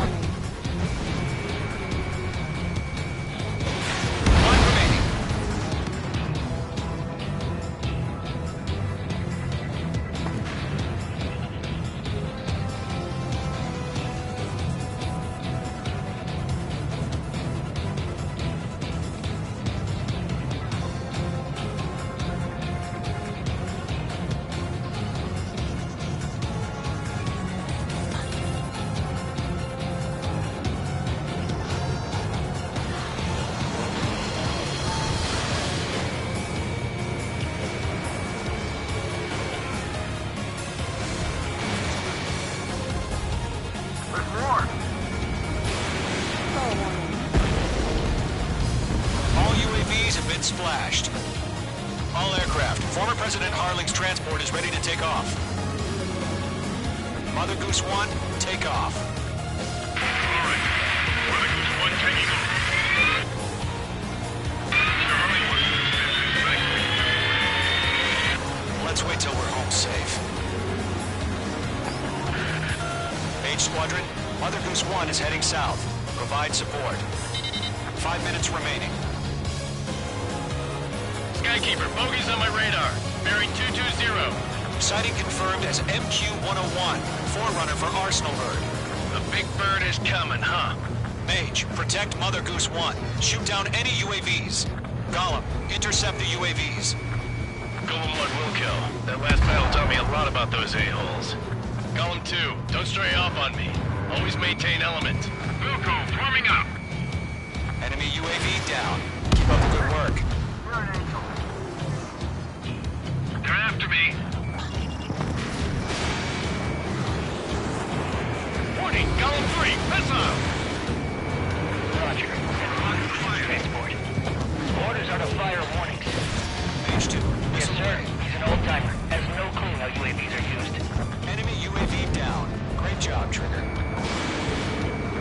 One remaining. There's more. All UAVs have been splashed. All aircraft. Former President Harling's transport is ready to take off. Mother Goose 1, take off. All right. Mother Goose 1 taking off. Mr. Harley wants to extend his Let's wait till we're home safe. H Squadron, Mother Goose 1 is heading south. Provide support. 5 minutes remaining. Skykeeper, bogey's on my radar. Bearing 220. Sighting confirmed as MQ-101, forerunner for Arsenal Bird. The big bird is coming, huh? Mage, protect Mother Goose 1. Shoot down any UAVs. Gollum, intercept the UAVs. Golem That last battle taught me a lot about those a-holes. Column 2, don't stray off on me. Always maintain element. Wilco, forming up. Enemy UAV down. Keep up the good work. They're after me. Warning, column 3, missile! Roger. Transport. Orders are to fire warnings. Page 2. Yes, sir. He's an old-timer. Has no clue how UAVs are used. Enemy UAV down. Great job, Trigger.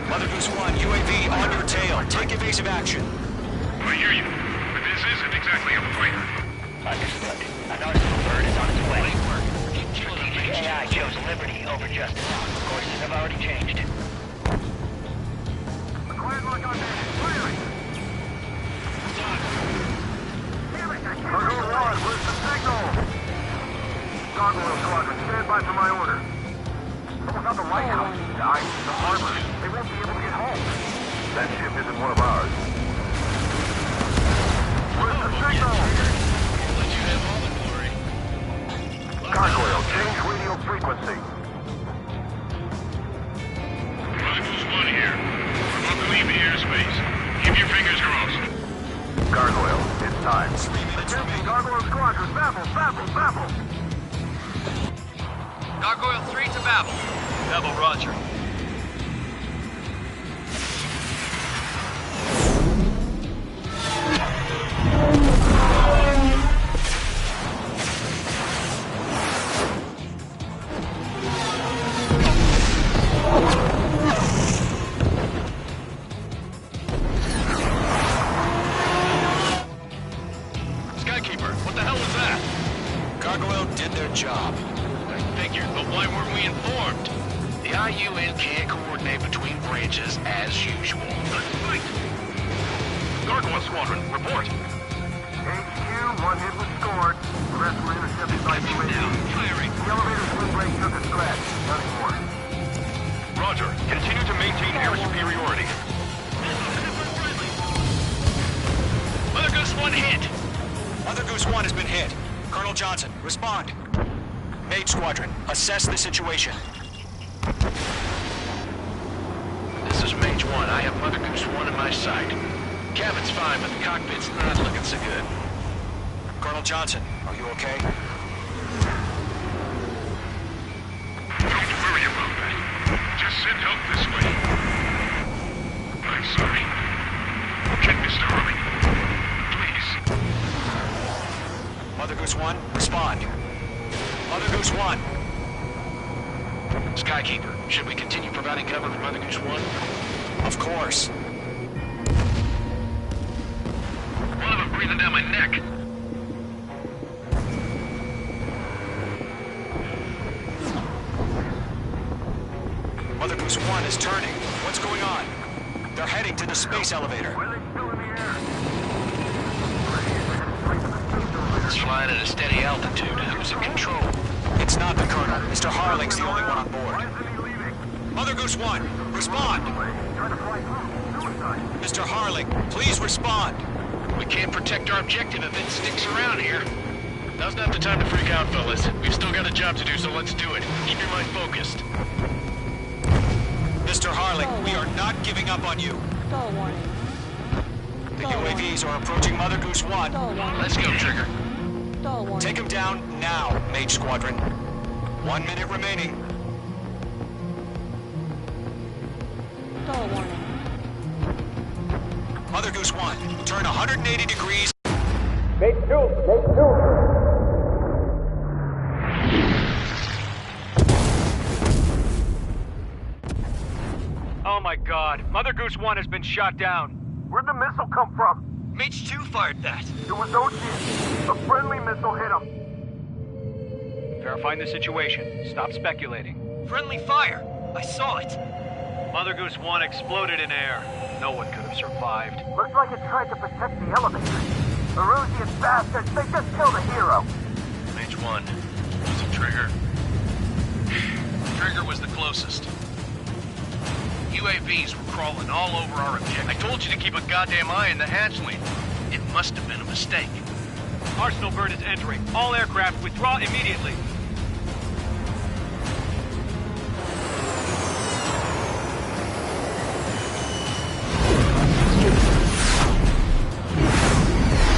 Mother Goose 1, UAV on your tail. Take evasive action. I hear you, but this isn't exactly a fighter. Understood. An arsenal bird is on its way. Strategic AI chose liberty over justice. Courses have already changed. Cargo 1, where's the signal? Gargoyle Squadron, stand by for my order. Someone's on the lighthouse. The harbor. They won't be able to get home. That ship isn't one of ours. Where's the signal? Let you have all the glory. Gargoyle, change radio frequency. Mother's 1 here. We're about to leave the airspace. Keep your fingers crossed. Gargoyle, it's time. Attention, Gargoyle Squadron, Babel! Gargoyle 3 to Babel. Babel, roger. Skykeeper, what the hell was that? Gargoyle did their job. I figured, but why weren't we informed? The IUN can't coordinate between branches as usual. Let's fight! Gargoyle Squadron, report. HQ, one hit was scored. The rest were intercepted by UAV. Firing. The elevator's wind break took a scratch. Nothing more. Roger. Continue to maintain air superiority. Mother Goose 1 hit! Mother Goose 1 has been hit. Colonel Johnson, respond. Mage Squadron, assess the situation. This is Mage 1. I have Mother Goose 1 in my sight. Cabin's fine, but the cockpit's not looking so good. Colonel Johnson, are you okay? Don't worry about that. Just send help this way. I'm sorry. Get Mr. Harley. Please. Mother Goose 1, respond. Mother Goose 1. Skykeeper, should we continue providing cover for Mother Goose 1? Of course. One of them breathing down my neck. Mother Goose 1 is turning. What's going on? They're heading to the space elevator. It's flying at a steady altitude. Who's in control? It's not the Colonel. Mr. Harling's the only one on board. Mother Goose 1, respond! Mr. Harling, please respond! We can't protect our objective if it sticks around here. Now's not the time to freak out, fellas. We've still got a job to do, so let's do it. Keep your mind focused. Mr. Harling, we are not giving up on you. Stall warning. The UAVs are approaching Mother Goose 1. Stall warning. Let's go, Trigger. Stall warning. Take him down now, Mage Squadron. 1 minute remaining. Stall warning. Mother Goose 1, turn 180 degrees. Oh my god. Mother Goose 1 has been shot down. Where'd the missile come from? Mage 2 fired that. It was OG. A friendly missile hit him. Verifying the situation. Stop speculating. Friendly fire. I saw it. Mother Goose 1 exploded in air. No one could have survived. Looks like it tried to protect the elevator. Erusian bastards, they just killed a hero. Mage 1. Was it Trigger? Trigger was the closest. UAVs were crawling all over our objective. I told you to keep a goddamn eye in the hatchling. It must have been a mistake. Arsenal bird is entering. All aircraft withdraw immediately.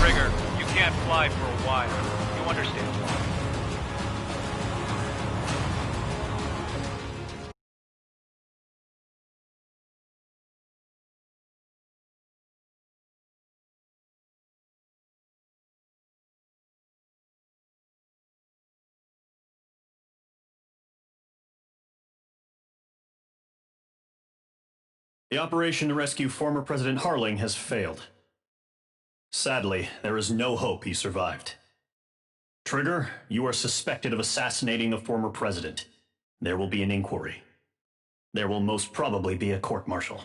Trigger, you can't fly for a while. You understand why. The operation to rescue former President Harling has failed. Sadly, there is no hope he survived. Trigger, you are suspected of assassinating the former president. There will be an inquiry. There will most probably be a court-martial.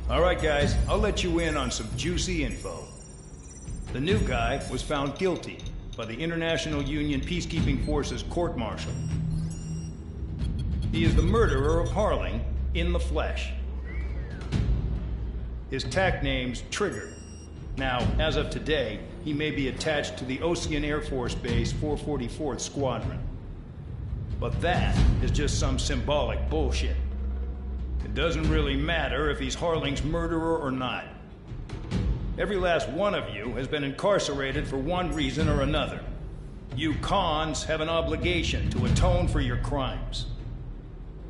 All right, guys, I'll let you in on some juicy info. The new guy was found guilty by the International Union Peacekeeping Forces court-martial. He is the murderer of Harling in the flesh. His tag name's Trigger. Now, as of today, he may be attached to the Ocean Air Force Base 444th Squadron. But that is just some symbolic bullshit. It doesn't really matter if he's Harling's murderer or not. Every last one of you has been incarcerated for one reason or another. You cons have an obligation to atone for your crimes.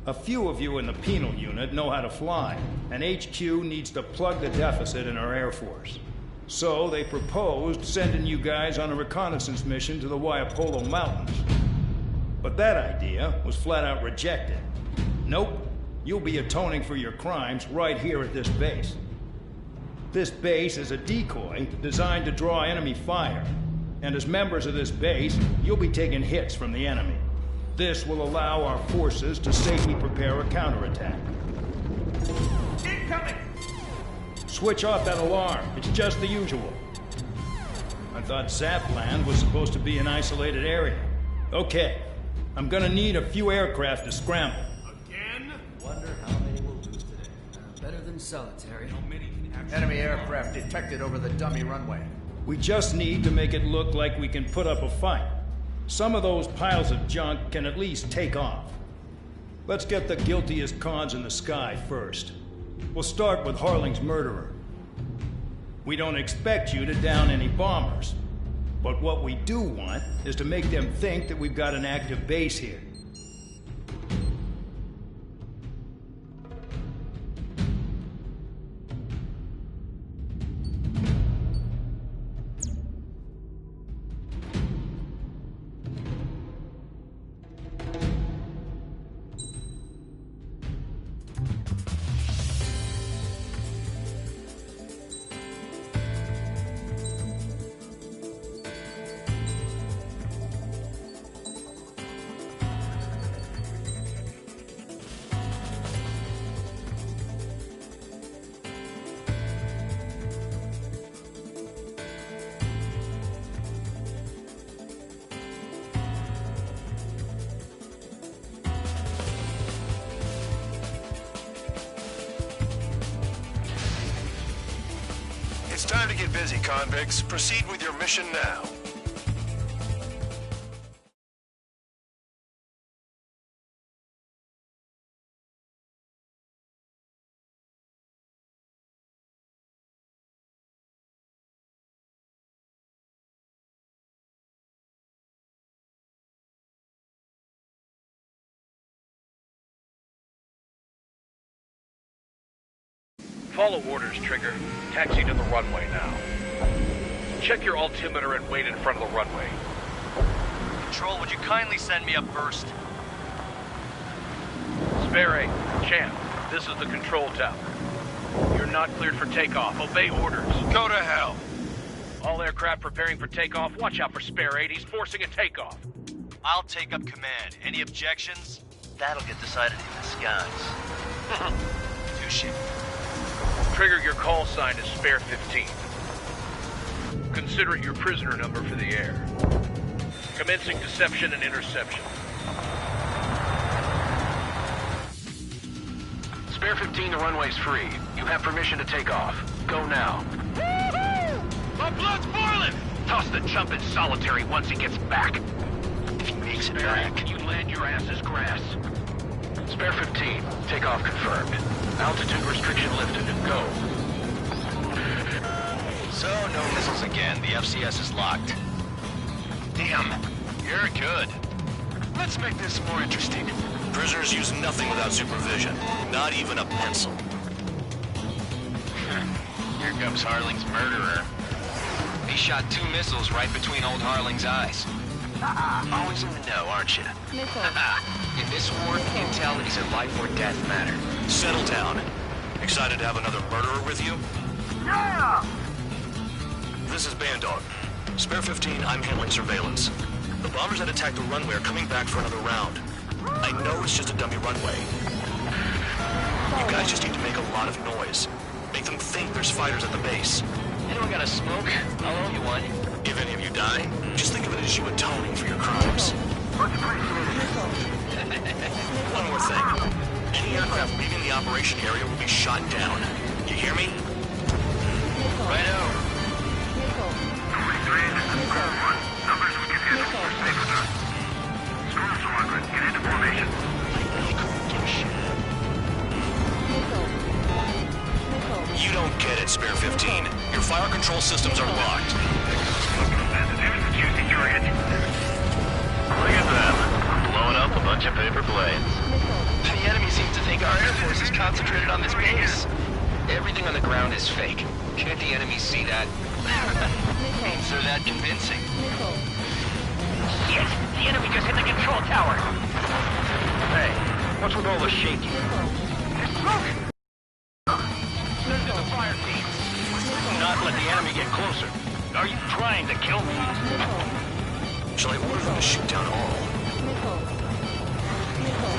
A few of you in the penal unit know how to fly, and HQ needs to plug the deficit in our Air Force. So they proposed sending you guys on a reconnaissance mission to the Waiapolo Mountains. But that idea was flat out rejected. Nope. You'll be atoning for your crimes right here at this base. This base is a decoy designed to draw enemy fire. And as members of this base, you'll be taking hits from the enemy. This will allow our forces to safely prepare a counterattack. Incoming! Switch off that alarm. It's just the usual. I thought Zapland was supposed to be an isolated area. Okay. I'm gonna need a few aircraft to scramble. Wonder how many we'll lose today. Better than solitary. Enemy aircraft detected over the dummy runway. We just need to make it look like we can put up a fight. Some of those piles of junk can at least take off. Let's get the guiltiest cons in the sky first. We'll start with Harling's murderer. We don't expect you to down any bombers. But what we do want is to make them think that we've got an active base here. It's time to get busy, convicts. Proceed with your mission now. Follow orders, Trigger. Taxi to the runway now. Check your altimeter and wait in front of the runway. Control, would you kindly send me up first? Spare 8, Champ, this is the control tower. You're not cleared for takeoff. Obey orders. Go to hell. All aircraft preparing for takeoff. Watch out for Spare 8. He's forcing a takeoff. I'll take up command. Any objections? That'll get decided in the skies. Touche. Trigger, your call sign is Spare 15. Consider it your prisoner number for the air. Commencing deception and interception. Spare 15, the runway's free. You have permission to take off. Go now. My blood's boiling! Toss the chump in solitary once he gets back. If he makes it Spare back. 8, you land your ass as grass. Spare 15, takeoff confirmed. Altitude restriction lifted. Go. So, no missiles again. The FCS is locked. Damn, you're good. Let's make this more interesting. Prisoners use nothing without supervision. Not even a pencil. Here comes Harling's murderer. He shot 2 missiles right between old Harling's eyes. Always in the know, aren't you? In this war, intel is a life or death matter. Settle down. Excited to have another murderer with you? Yeah! This is Bandog. Spare 15, I'm handling surveillance. The bombers that attacked the runway are coming back for another round. I know it's just a dummy runway. You guys just need to make a lot of noise. Make them think there's fighters at the base. Anyone got a smoke? I'll owe you one. If any of you die, just think of it as you atoning for your crimes. One more thing. Any aircraft leaving the operation area will be shot down. You hear me? Righto. Numbers we can handle. Safe with us. Screw Squadron. Get into formation. You don't get it, Spare 15. Your fire control systems are locked. There's the juicy target. Look at them. Blowing up a bunch of paper planes. The enemy seems to think our Air Force is concentrated on this base. Everything on the ground is fake. Can't the enemy see that? So that convincing. Shit! The enemy just hit the control tower! Hey, what's with all the shaking? There's smoke! Send to the fire team. Do not let the enemy get closer. Are you trying to kill me? Shall I order them to shoot down all?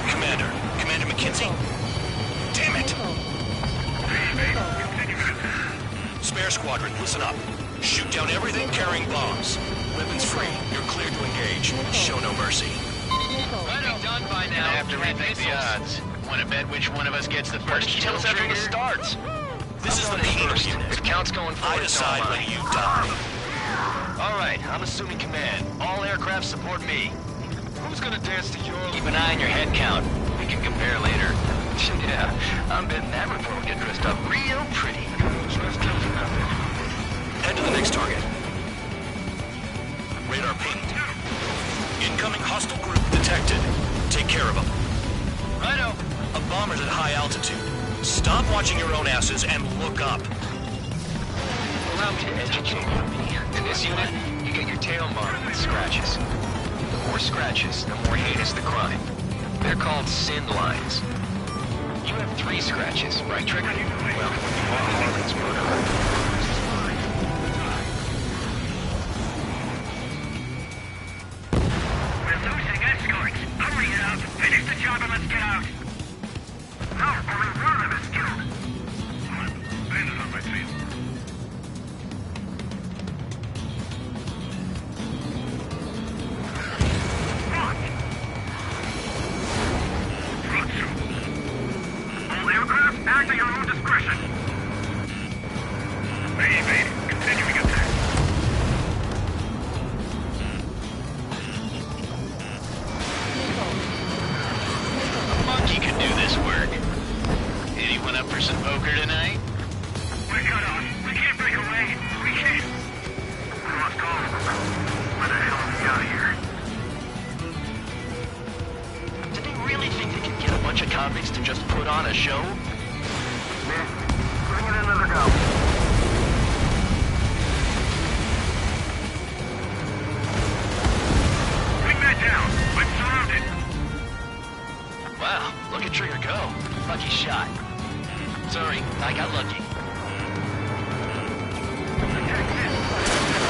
Commander McKenzie? Damn it! Spare Squadron, listen up. Shoot down everything carrying bombs. Weapons free. You're cleared to engage. Show no mercy. Be done by now. I have to rethink the odds. Want to bet which one of us gets the first kill Tell us after trigger? the starts. This is the first. P unit. If count's going forward, I decide when you die. All right, I'm assuming command. All aircraft support me. Who's gonna dance to your... Keep an eye on your head count. We can compare later. Yeah, I'm betting that report will get dressed up real pretty. Head to the next target. Radar pinged. Incoming hostile group detected. Take care of them. Righto. A bomber's at high altitude. Stop watching your own asses and look up. Allow me to educate you. In this unit, you get your tail marked with scratches. The more scratches, the more heinous the crime. They're called sin lines. You have 3 scratches, right, Trigger? Well, you are Harlan's murderer. Hurry it up! Finish the job and let's get out! No, only one of them is killed! Bandit on my tail. All aircraft, act at your own discretion! Baby, continuing attack. Monkey can do this work. Anyone up for some poker tonight? We're cut off. We can't break away. We can't. We lost all of them. Where the hell are we out of here? Did they really think they could get a bunch of convicts to just put on a show? Bring it another go. Bring that down. I'm surrounded. Wow, look at Trigger go. Lucky shot. Sorry, I got lucky. Attack this.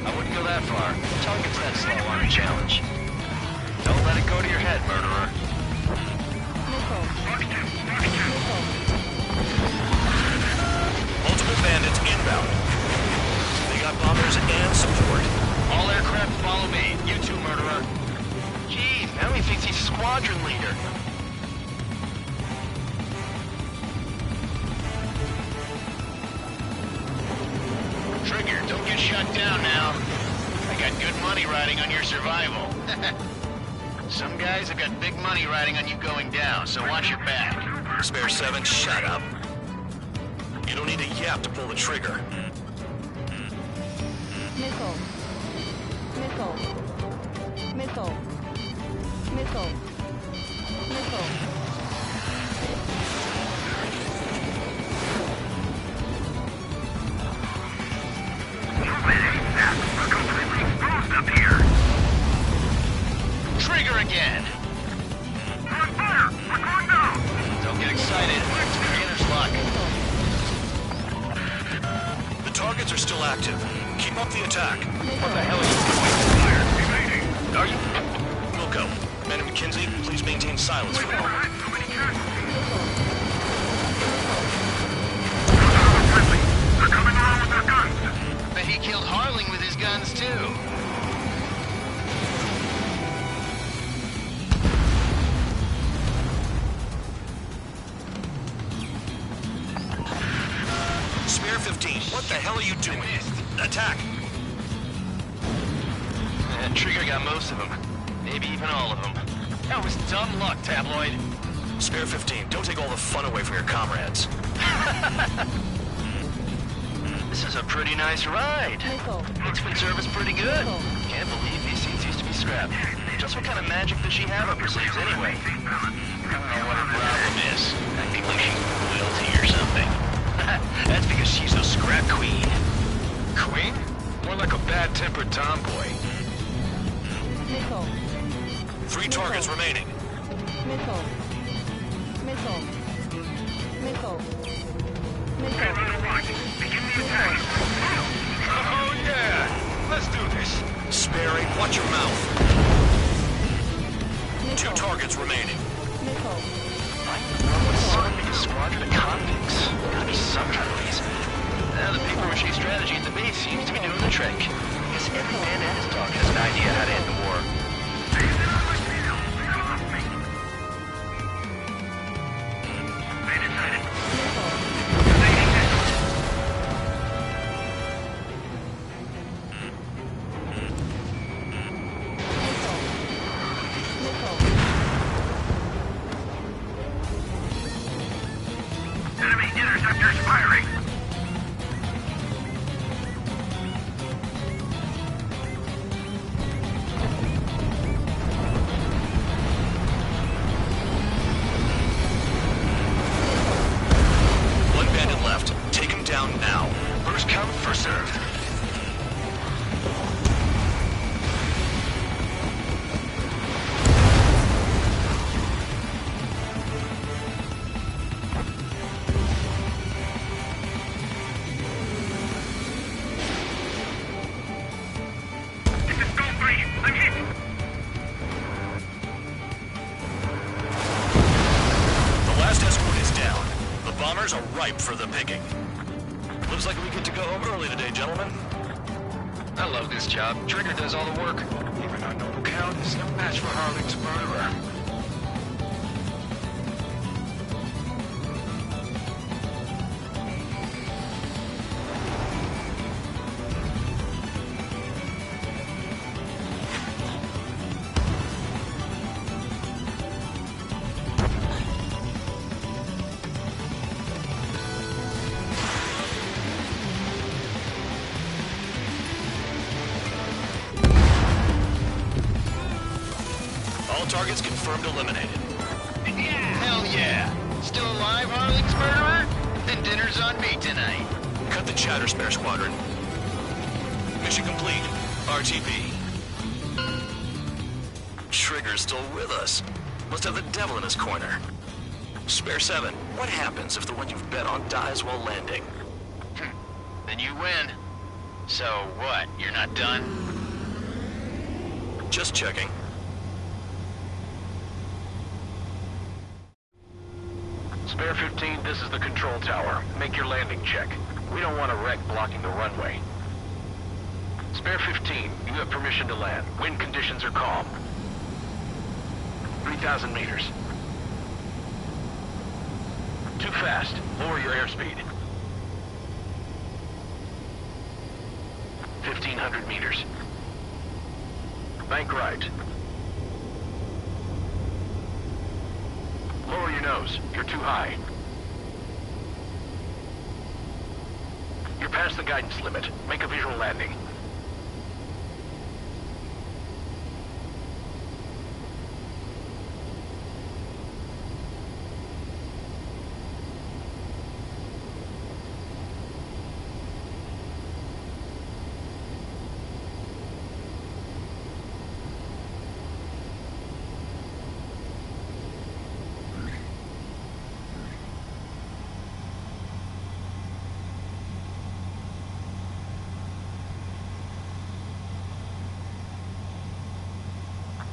I wouldn't go that far. Target's that slow on a challenge. Don't let it go to your head, murderer. Multiple bandits inbound. They got bombers and support. All aircraft follow me. You too, murderer. Jeez, now he thinks he's squadron leader. Trigger, don't get shut down now. I got good money riding on your survival. Some guys have got big money riding on you going down, so watch your back. Spare 7, shut up. You don't need a yap to pull the trigger. Missile. Missile. Missile. Missile. Missile. We're completely exposed up here. Trigger again. We're on fire. We're going down. Don't get excited. Beginner's luck. The targets are still active. Keep up the attack. What the hell are you doing? Evading. Are you... Wilco, Man and McKenzie, please maintain silence for a moment. So many casualties. Friendly. They're coming around with their guns. Bet he killed Harling with his guns, too. Spare 15, what the hell are you doing? Attack! Trigger got most of them. Maybe even all of them. That was dumb luck, Tabloid. Spare 15, don't take all the fun away from your comrades. This is a pretty nice ride. Looks for service pretty good. Can't believe these seats used to be scrapped. Just what kind of magic does she have up her sleeves anyway? I don't know what her problem is. Acting like she's royalty or something. That's because she's a scrap queen. Queen? More like a bad-tempered tomboy. Missile. 3 targets remaining. Missile. Missile. Missile. Missile. Begin the attack. Oh, yeah! Let's do this. Spare 8, watch your mouth. 2 targets remaining. Missile. Someone make a squadron of convicts. Gotta be some kind of reason. Now the paper-mache strategy at the base seems to be doing the trick. I guess every man and his dog has an idea how to end the war. Enemy interceptors firing. One bandit left. Take him down now. First come, first served. I'm hit. The last escort is down. The bombers are ripe for the picking. Looks like we get to go home early today, gentlemen. I love this job. Trigger does all the work. Even our noble count is no match for Harling's murderer. All targets confirmed eliminated. Hell yeah! Still alive, Harling's murderer? Then dinner's on me tonight. Cut the chatter, Spare Squadron. Mission complete. RTB. Trigger's still with us. Must have the devil in his corner. Spare 7, what happens if the one you've bet on dies while landing? Then you win. So what, you're not done? Just checking. Spare 15, this is the control tower. Make your landing check. We don't want a wreck blocking the runway. Spare 15, you have permission to land. Wind conditions are calm. 3,000 meters. Too fast. Lower your airspeed. 1,500 meters. Bank right. Lower your nose. You're too high. You're past the guidance limit. Make a visual landing.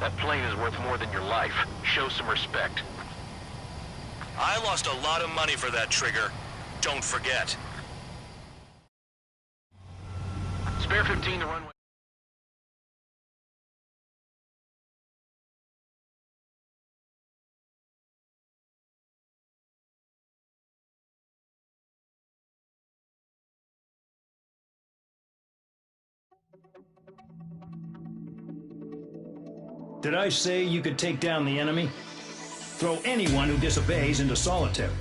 That plane is worth more than your life. Show some respect. I lost a lot of money for that trigger. Don't forget. Spare 15 to runway. Did I say you could take down the enemy? Throw anyone who disobeys into solitary.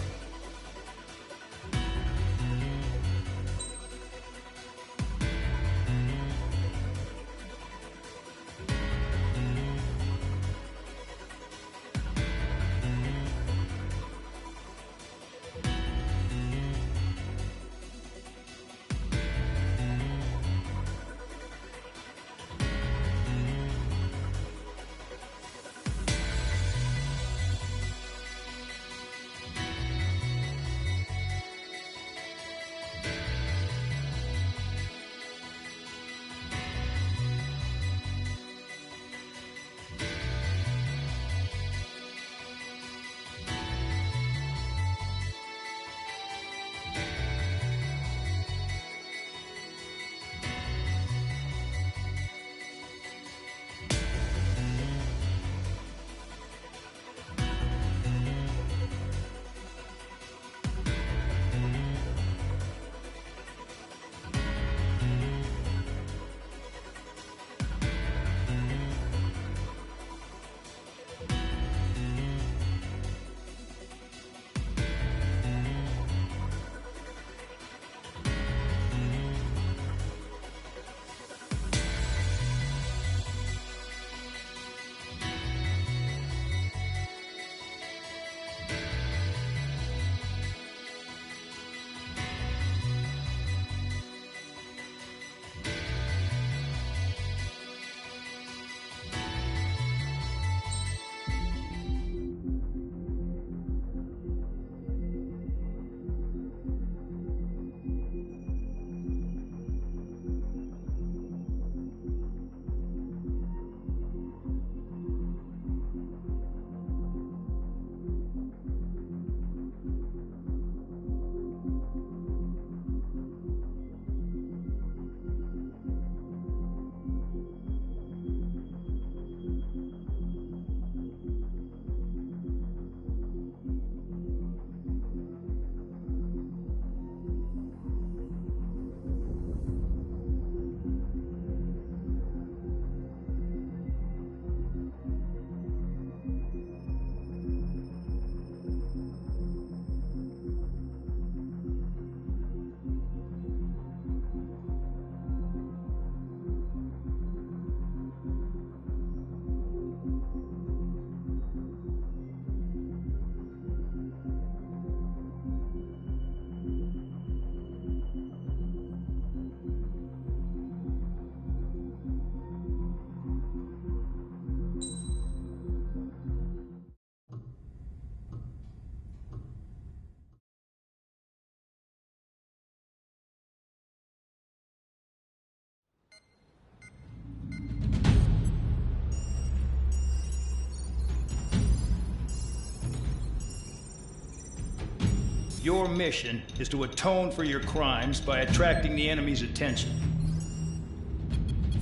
Your mission is to atone for your crimes by attracting the enemy's attention.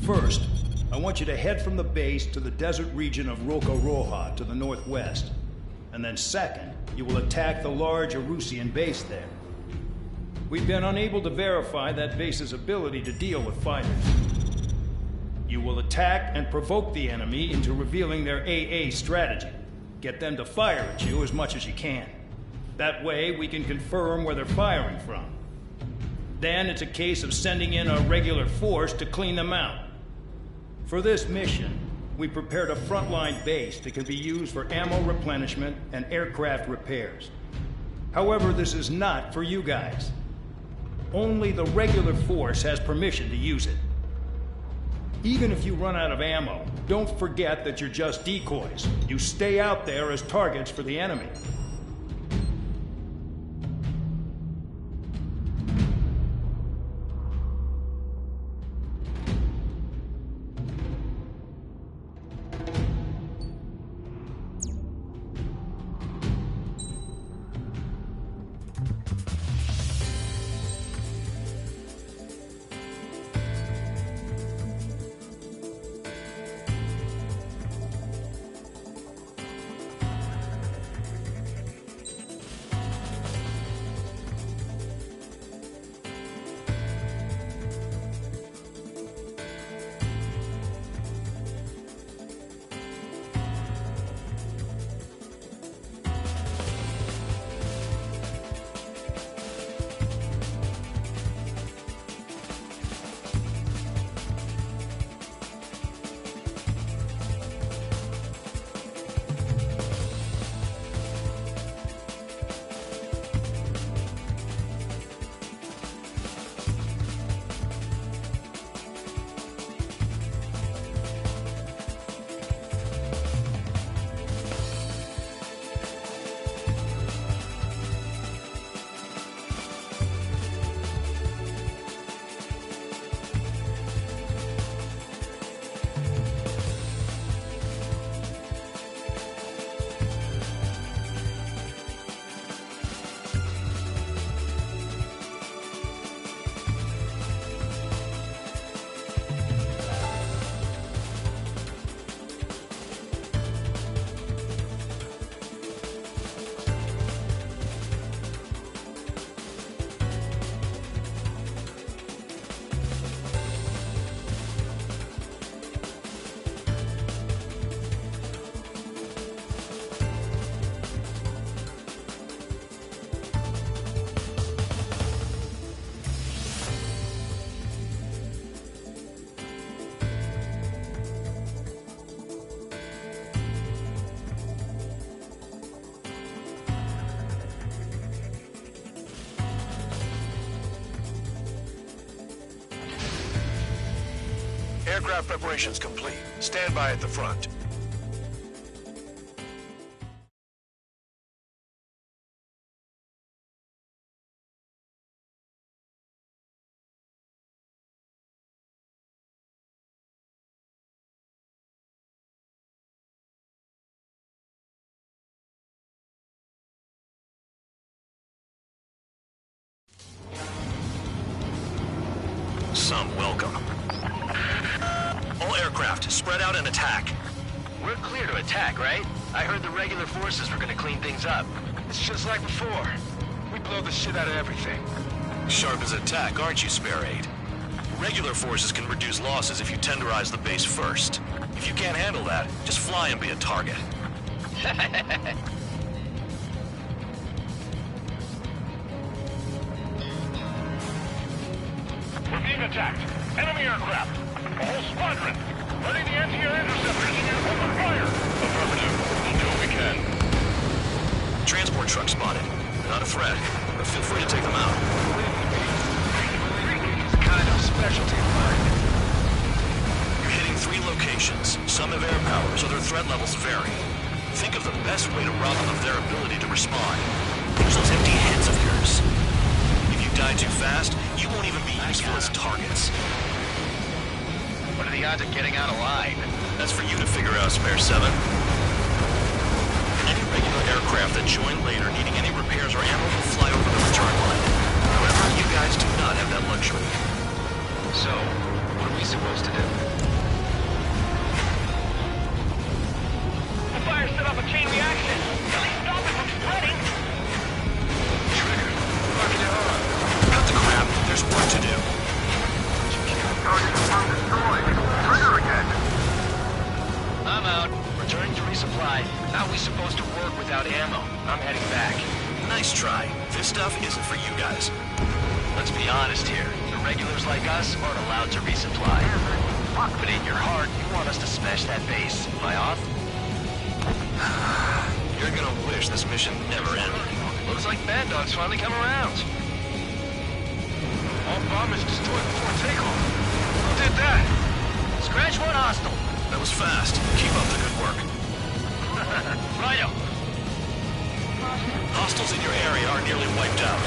First, I want you to head from the base to the desert region of Roca-Roja to the northwest. And then second, you will attack the large Arusian base there. We've been unable to verify that base's ability to deal with fighters. You will attack and provoke the enemy into revealing their AA strategy. Get them to fire at you as much as you can. That way, we can confirm where they're firing from. Then it's a case of sending in a regular force to clean them out. For this mission, we prepared a frontline base that can be used for ammo replenishment and aircraft repairs. However, this is not for you guys. Only the regular force has permission to use it. Even if you run out of ammo, don't forget that you're just decoys. You stay out there as targets for the enemy. Aircraft preparations complete. Stand by at the front. Some welcome. All aircraft, spread out and attack. We're clear to attack, right? I heard the regular forces were gonna clean things up. It's just like before. We blow the shit out of everything. Sharp as attack, aren't you, Spare Aid? Regular forces can reduce losses if you tenderize the base first. If you can't handle that, just fly and be a target. We're being attacked. Enemy aircraft. A whole squadron. Ready the anti-air interceptors and open fire. Affirmative. We'll do what we can. Transport truck spotted. Not a threat, but feel free to take them out. It's kind of specialty of mine. You're hitting 3 locations. Some have air power, so their threat levels vary. Think of the best way to rob them of their ability to respond. Use those empty heads of yours. If you die too fast, you won't even be useful as targets. What are the odds of getting out alive? That's for you to figure out, Spare 7. Any Regular aircraft that join later needing any repairs or ammo will fly over the return line. However, you guys do not have that luxury. So, what are we supposed to do? The fire set up a chain reaction. At least stop it from spreading. Trigger, fuck it on. Cut the crap. There's work to do. Target confirmed destroyed. Trigger again. I'm out. Returning to resupply. How are we supposed to work without ammo? I'm heading back. Nice try. This stuff isn't for you guys. Let's be honest here. The regulars like us aren't allowed to resupply. But in your heart, you want us to smash that base. Am I off? You're gonna wish this mission never ended. Looks like Bad Dog's finally come around. All bombers destroyed before takeoff. Who did that? Scratch one hostile. That was fast. Keep up the good work. Righto. Hostiles in your area are nearly wiped out.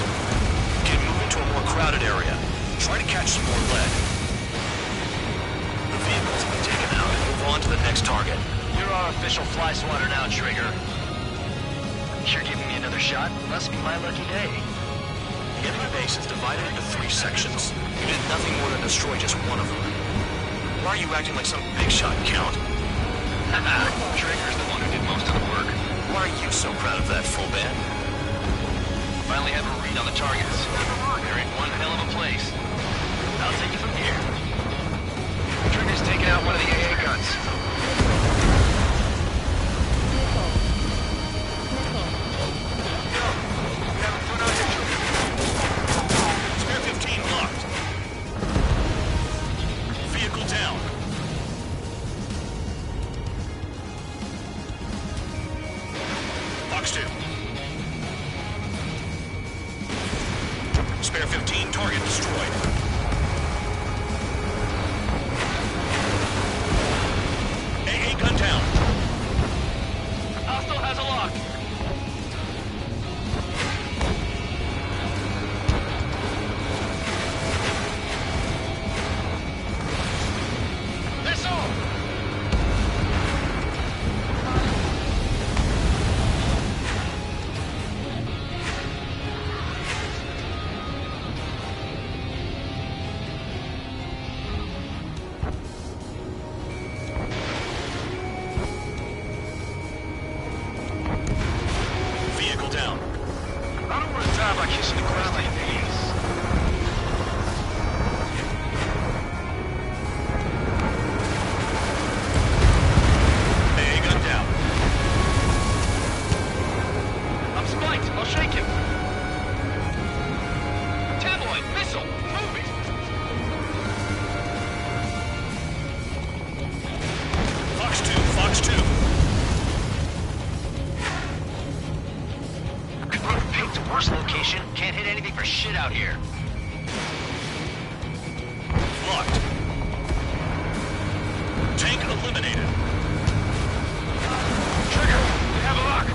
Get moving to a more crowded area. Try to catch some more lead. The vehicles have been taken out and move on to the next target. You're our official fly swatter now, Trigger. You're giving me another shot? Must be my lucky day. The enemy base is divided into 3 sections. You did nothing more than destroy just one of them. Why are you acting like some big shot, Count? Trigger's the one who did most of the work. Why are you so proud of that, full band? Finally have a read on the targets. They're in one hell of a place. I'll take it from here. Trigger's taking out one of the AA guns. Spare 15 locked. Vehicle down. Fox 2. Spare 15, target destroyed. AA gun down. Hostile has a lock. Missile! Vehicle down. I don't want to die by kissing the ground like these. AA gun down. I'm spiked. I'll shake him. Tabloid, missile, move it. Fox 2, Fox 2. Picked the worst location. Can't hit anything for shit out here. Locked. Tank eliminated. Trigger, we have a lock.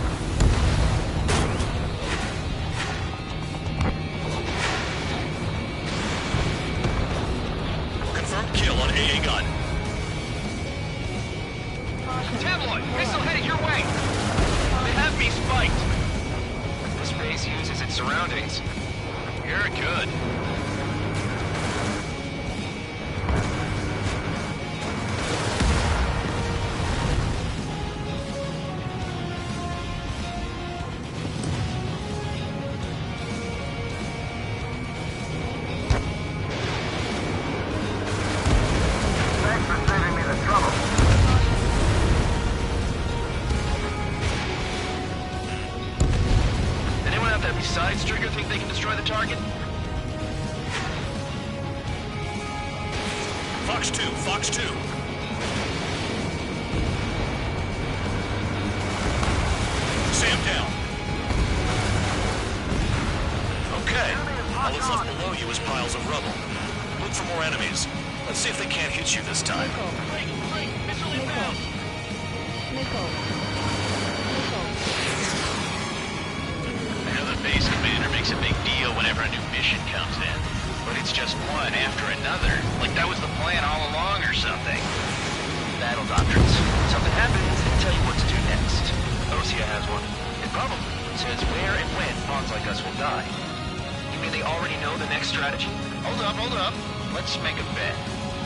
Confirmed kill on AA gun. Tabloid, missile headed your way. They have me spiked. This base uses its surroundings. You're good. Thanks for saving me the trouble. Anyone out there besides Trigger think they can destroy the target? Fox 2, Fox 2. Sam down. Okay. All that's left below you is piles of rubble. Look for more enemies. Let's see if they can't hit you this time. Missile inbound. Missile. I know the base commander makes a big deal whenever a new mission comes in. But it's just one after another. Like that was the plan all along or something. Battle doctrines. Something happens, they tell you what to do next. Osea has one. It probably says where and when pawns like us will die. You mean they already know the next strategy? Hold up. Let's make a bet.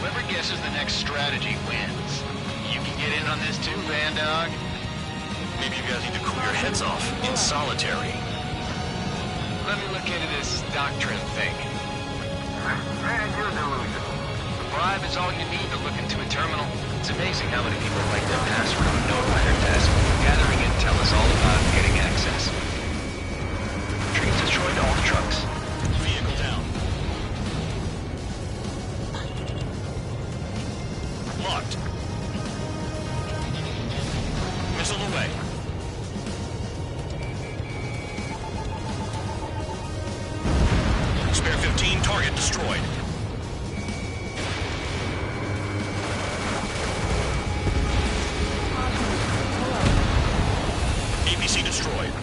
Whoever guesses the next strategy wins. You can get in on this too, Van Dog. Maybe you guys need to cool your heads off in solitary. Let me look into this doctrine thing. Man, you're delusional. The bribe is all you need to look into a terminal. It's amazing how many people like their password on notifier task. Gathering intel is all about getting access. Trees destroyed all the trucks. Vehicle down. Locked. Missile away. Spare 15, target destroyed. APC destroyed.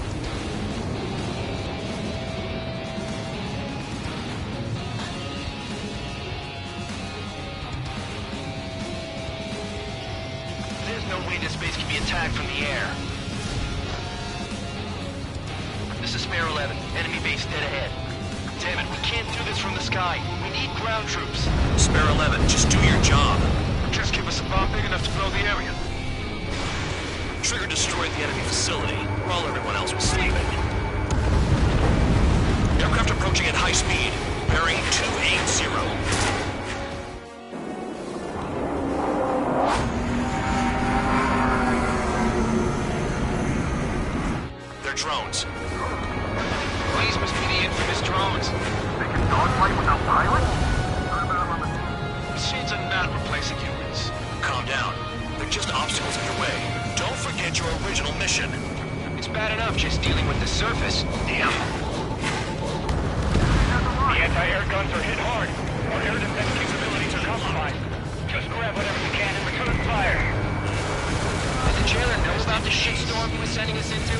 There's no way this base can be attacked from the air. This is Spare 11. Enemy base dead ahead. Damn it, we can't do this from the sky. We need ground troops. Spare 11, just do your job. Just give us a bomb big enough to blow the area. Trigger destroyed the enemy facility while everyone else was sleeping. Aircraft approaching at high speed. Bearing 280. Drones. These must be the infamous drones. They can dogfight without pilots? Machines are not replacing humans. Calm down. They're just obstacles in your way. Don't forget your original mission. It's bad enough just dealing with the surface. Damn. The anti-air guns are hit hard. Our air defense capabilities are compromised. Just grab whatever you can and return fire. Did the jailer know about the shitstorm he was sending us into?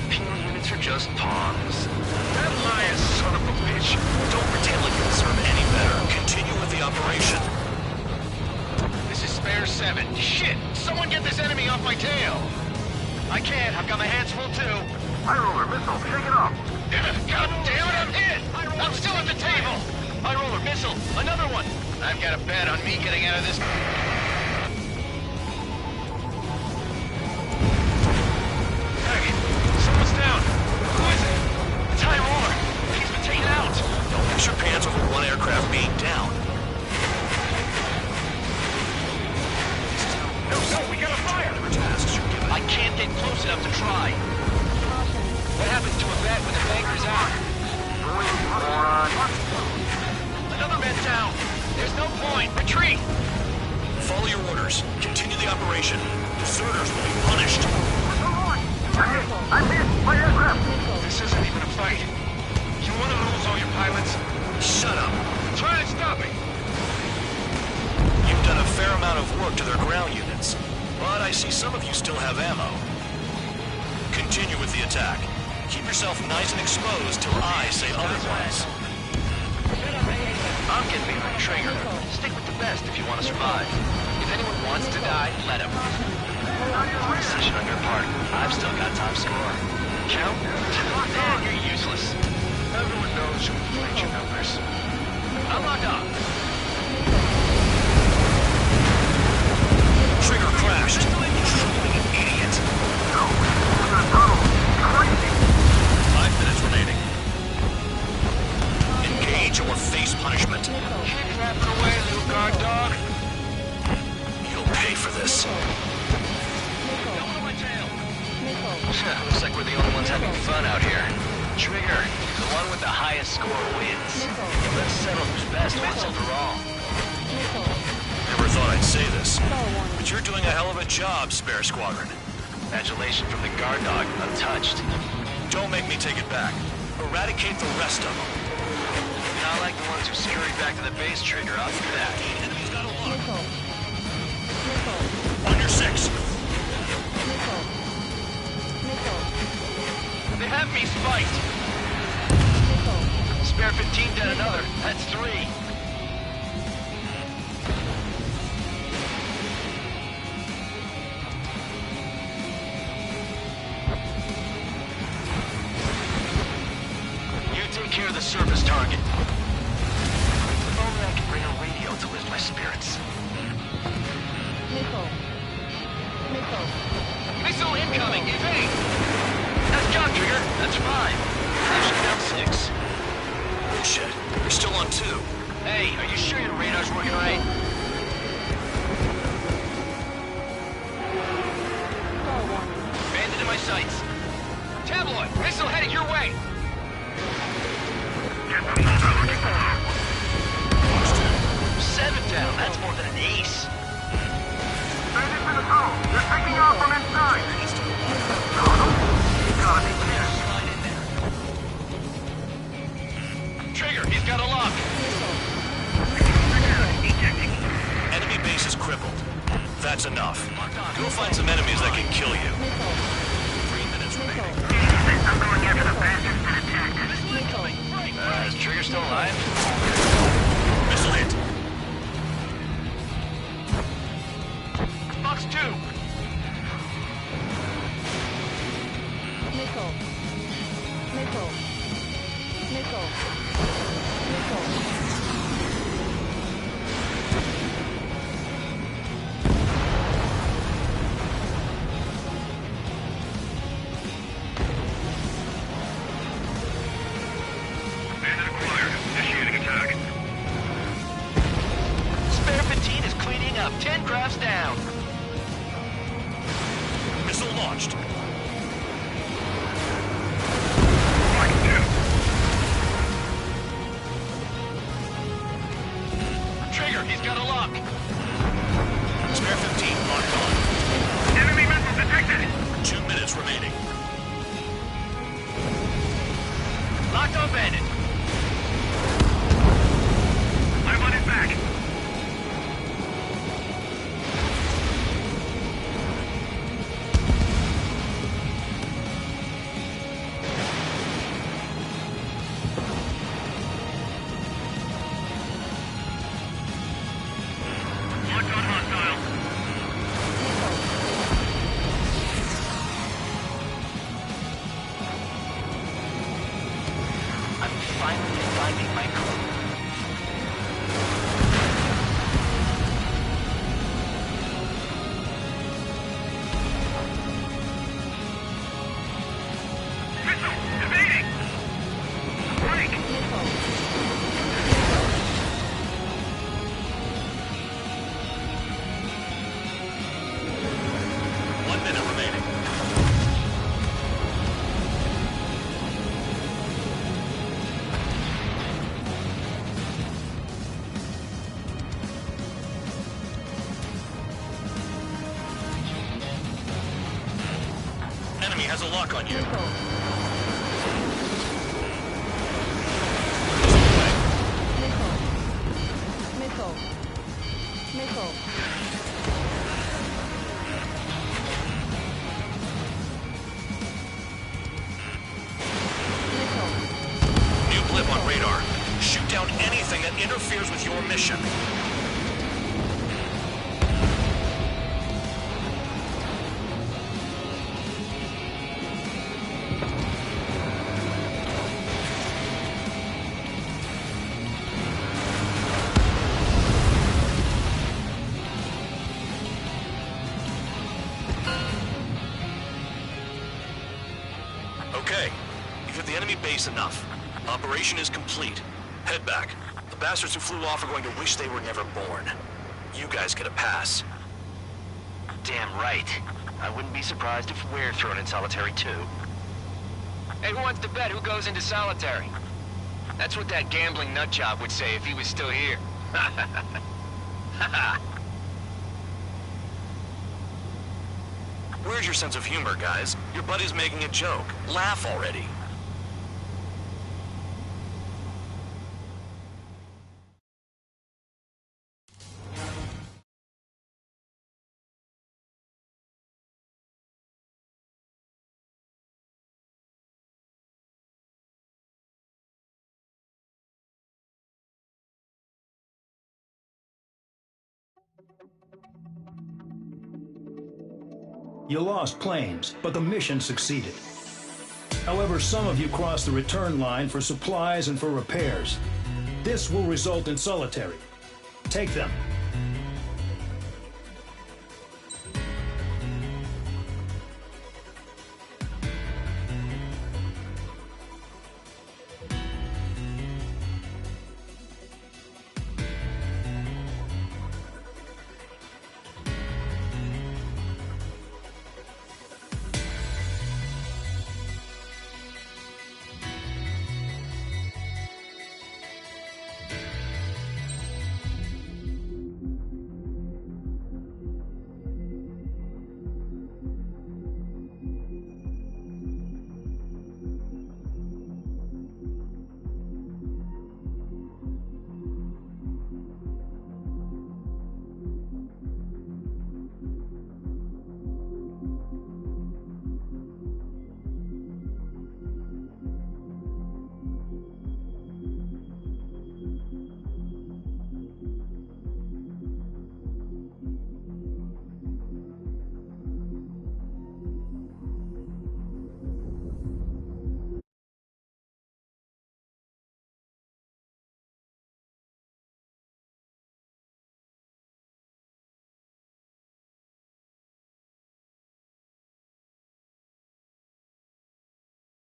Penal units are just pawns. That lion son of a bitch. Don't pretend like you deserve any better. Continue with the operation. This is Spare 7. Shit! Someone get this enemy off my tail! I can't. I've got my hands full too. High roller missile, shake it off. God damn it, I'm hit! I'm still at the table! High roller missile! Another one! I've got a bet on me getting out of this. Someone's down! Who is it? It's High roller! He's been taken out! Don't mix your pants over one aircraft being down. No, we got a fire! I can't get close enough to try. What happens to a vet when the banker's out? Another man down! There's no point! Retreat! Follow your orders. Continue the operation. Deserters will be punished. I'm hit! My aircraft! This isn't even a fight. You want to lose all your pilots? Shut up. Try to stop me! You've done a fair amount of work to their ground units, but I see some of you still have ammo. Continue with the attack. Keep yourself nice and exposed till I say otherwise. I'm getting behind Traeger. Stick with the best if you want to survive. If anyone wants to die, let him. Decision on your part. I've still got top score. Count? Man, you're useless. Everyone knows you played your numbers. I'm locked on. Trigger crashed. Truly an idiot. No, we're in a tunnel. Crazy. 5 minutes remaining. Engage or face punishment. Keep clapping away, little guard dog. You'll pay for this. Looks like we're the only ones having fun out here. Trigger, the one with the highest score wins. Let's settle who's best once and for all. Never thought I'd say this, but you're doing a hell of a job, Spare Squadron. Adulation from the guard dog, untouched. Don't make me take it back. Eradicate the rest of them. Not like the ones who scurried back to the base, Trigger. I'll do that. Enemy's got a lock. On your 6. They have me spiked. Spare 15 dead another. That's 3. You're still on 2. Hey, are you sure your radar's working right? Bandit in my sights. Tabloid, missile headed your way. Seven down, that's more than an ace. Bandits in the tunnel. They're taking off from inside. You gotta be kidding. Trigger, he's got a lock. Enemy base is crippled. That's enough. Go find some enemies that can kill you. 3 minutes remaining. I'm going after the bastards that attacked us. Is Trigger still alive? Missile hit. Fox 2. Nickel. Nickel. Nickel. Nickel. Bandit acquired. Initiating attack. Spare 15 is cleaning up. 10 crafts down. Missile launched. Strike 2. Trigger, he's got a lock. Spare 15 locked on. Enemy missile detected. 2 minutes remaining. Locked on Bandit. I'm on his back. Locked on hostile. I'm finally finding my clue. Missile evading. Break. One minute remaining. Enemy has a lock on you. Nickel. Nickel. New blip on radar. Shoot down anything that interferes with your mission. Okay, you've hit the enemy base enough. Operation is complete. Head back. The bastards who flew off are going to wish they were never born. You guys get a pass. Damn right. I wouldn't be surprised if we're thrown in solitary too. Hey, who wants to bet who goes into solitary? That's what that gambling nutjob would say if he was still here. Where's your sense of humor, guys? Your buddy's making a joke. Laugh already. You lost planes, but the mission succeeded. However, some of you crossed the return line for supplies and for repairs. This will result in solitary. Take them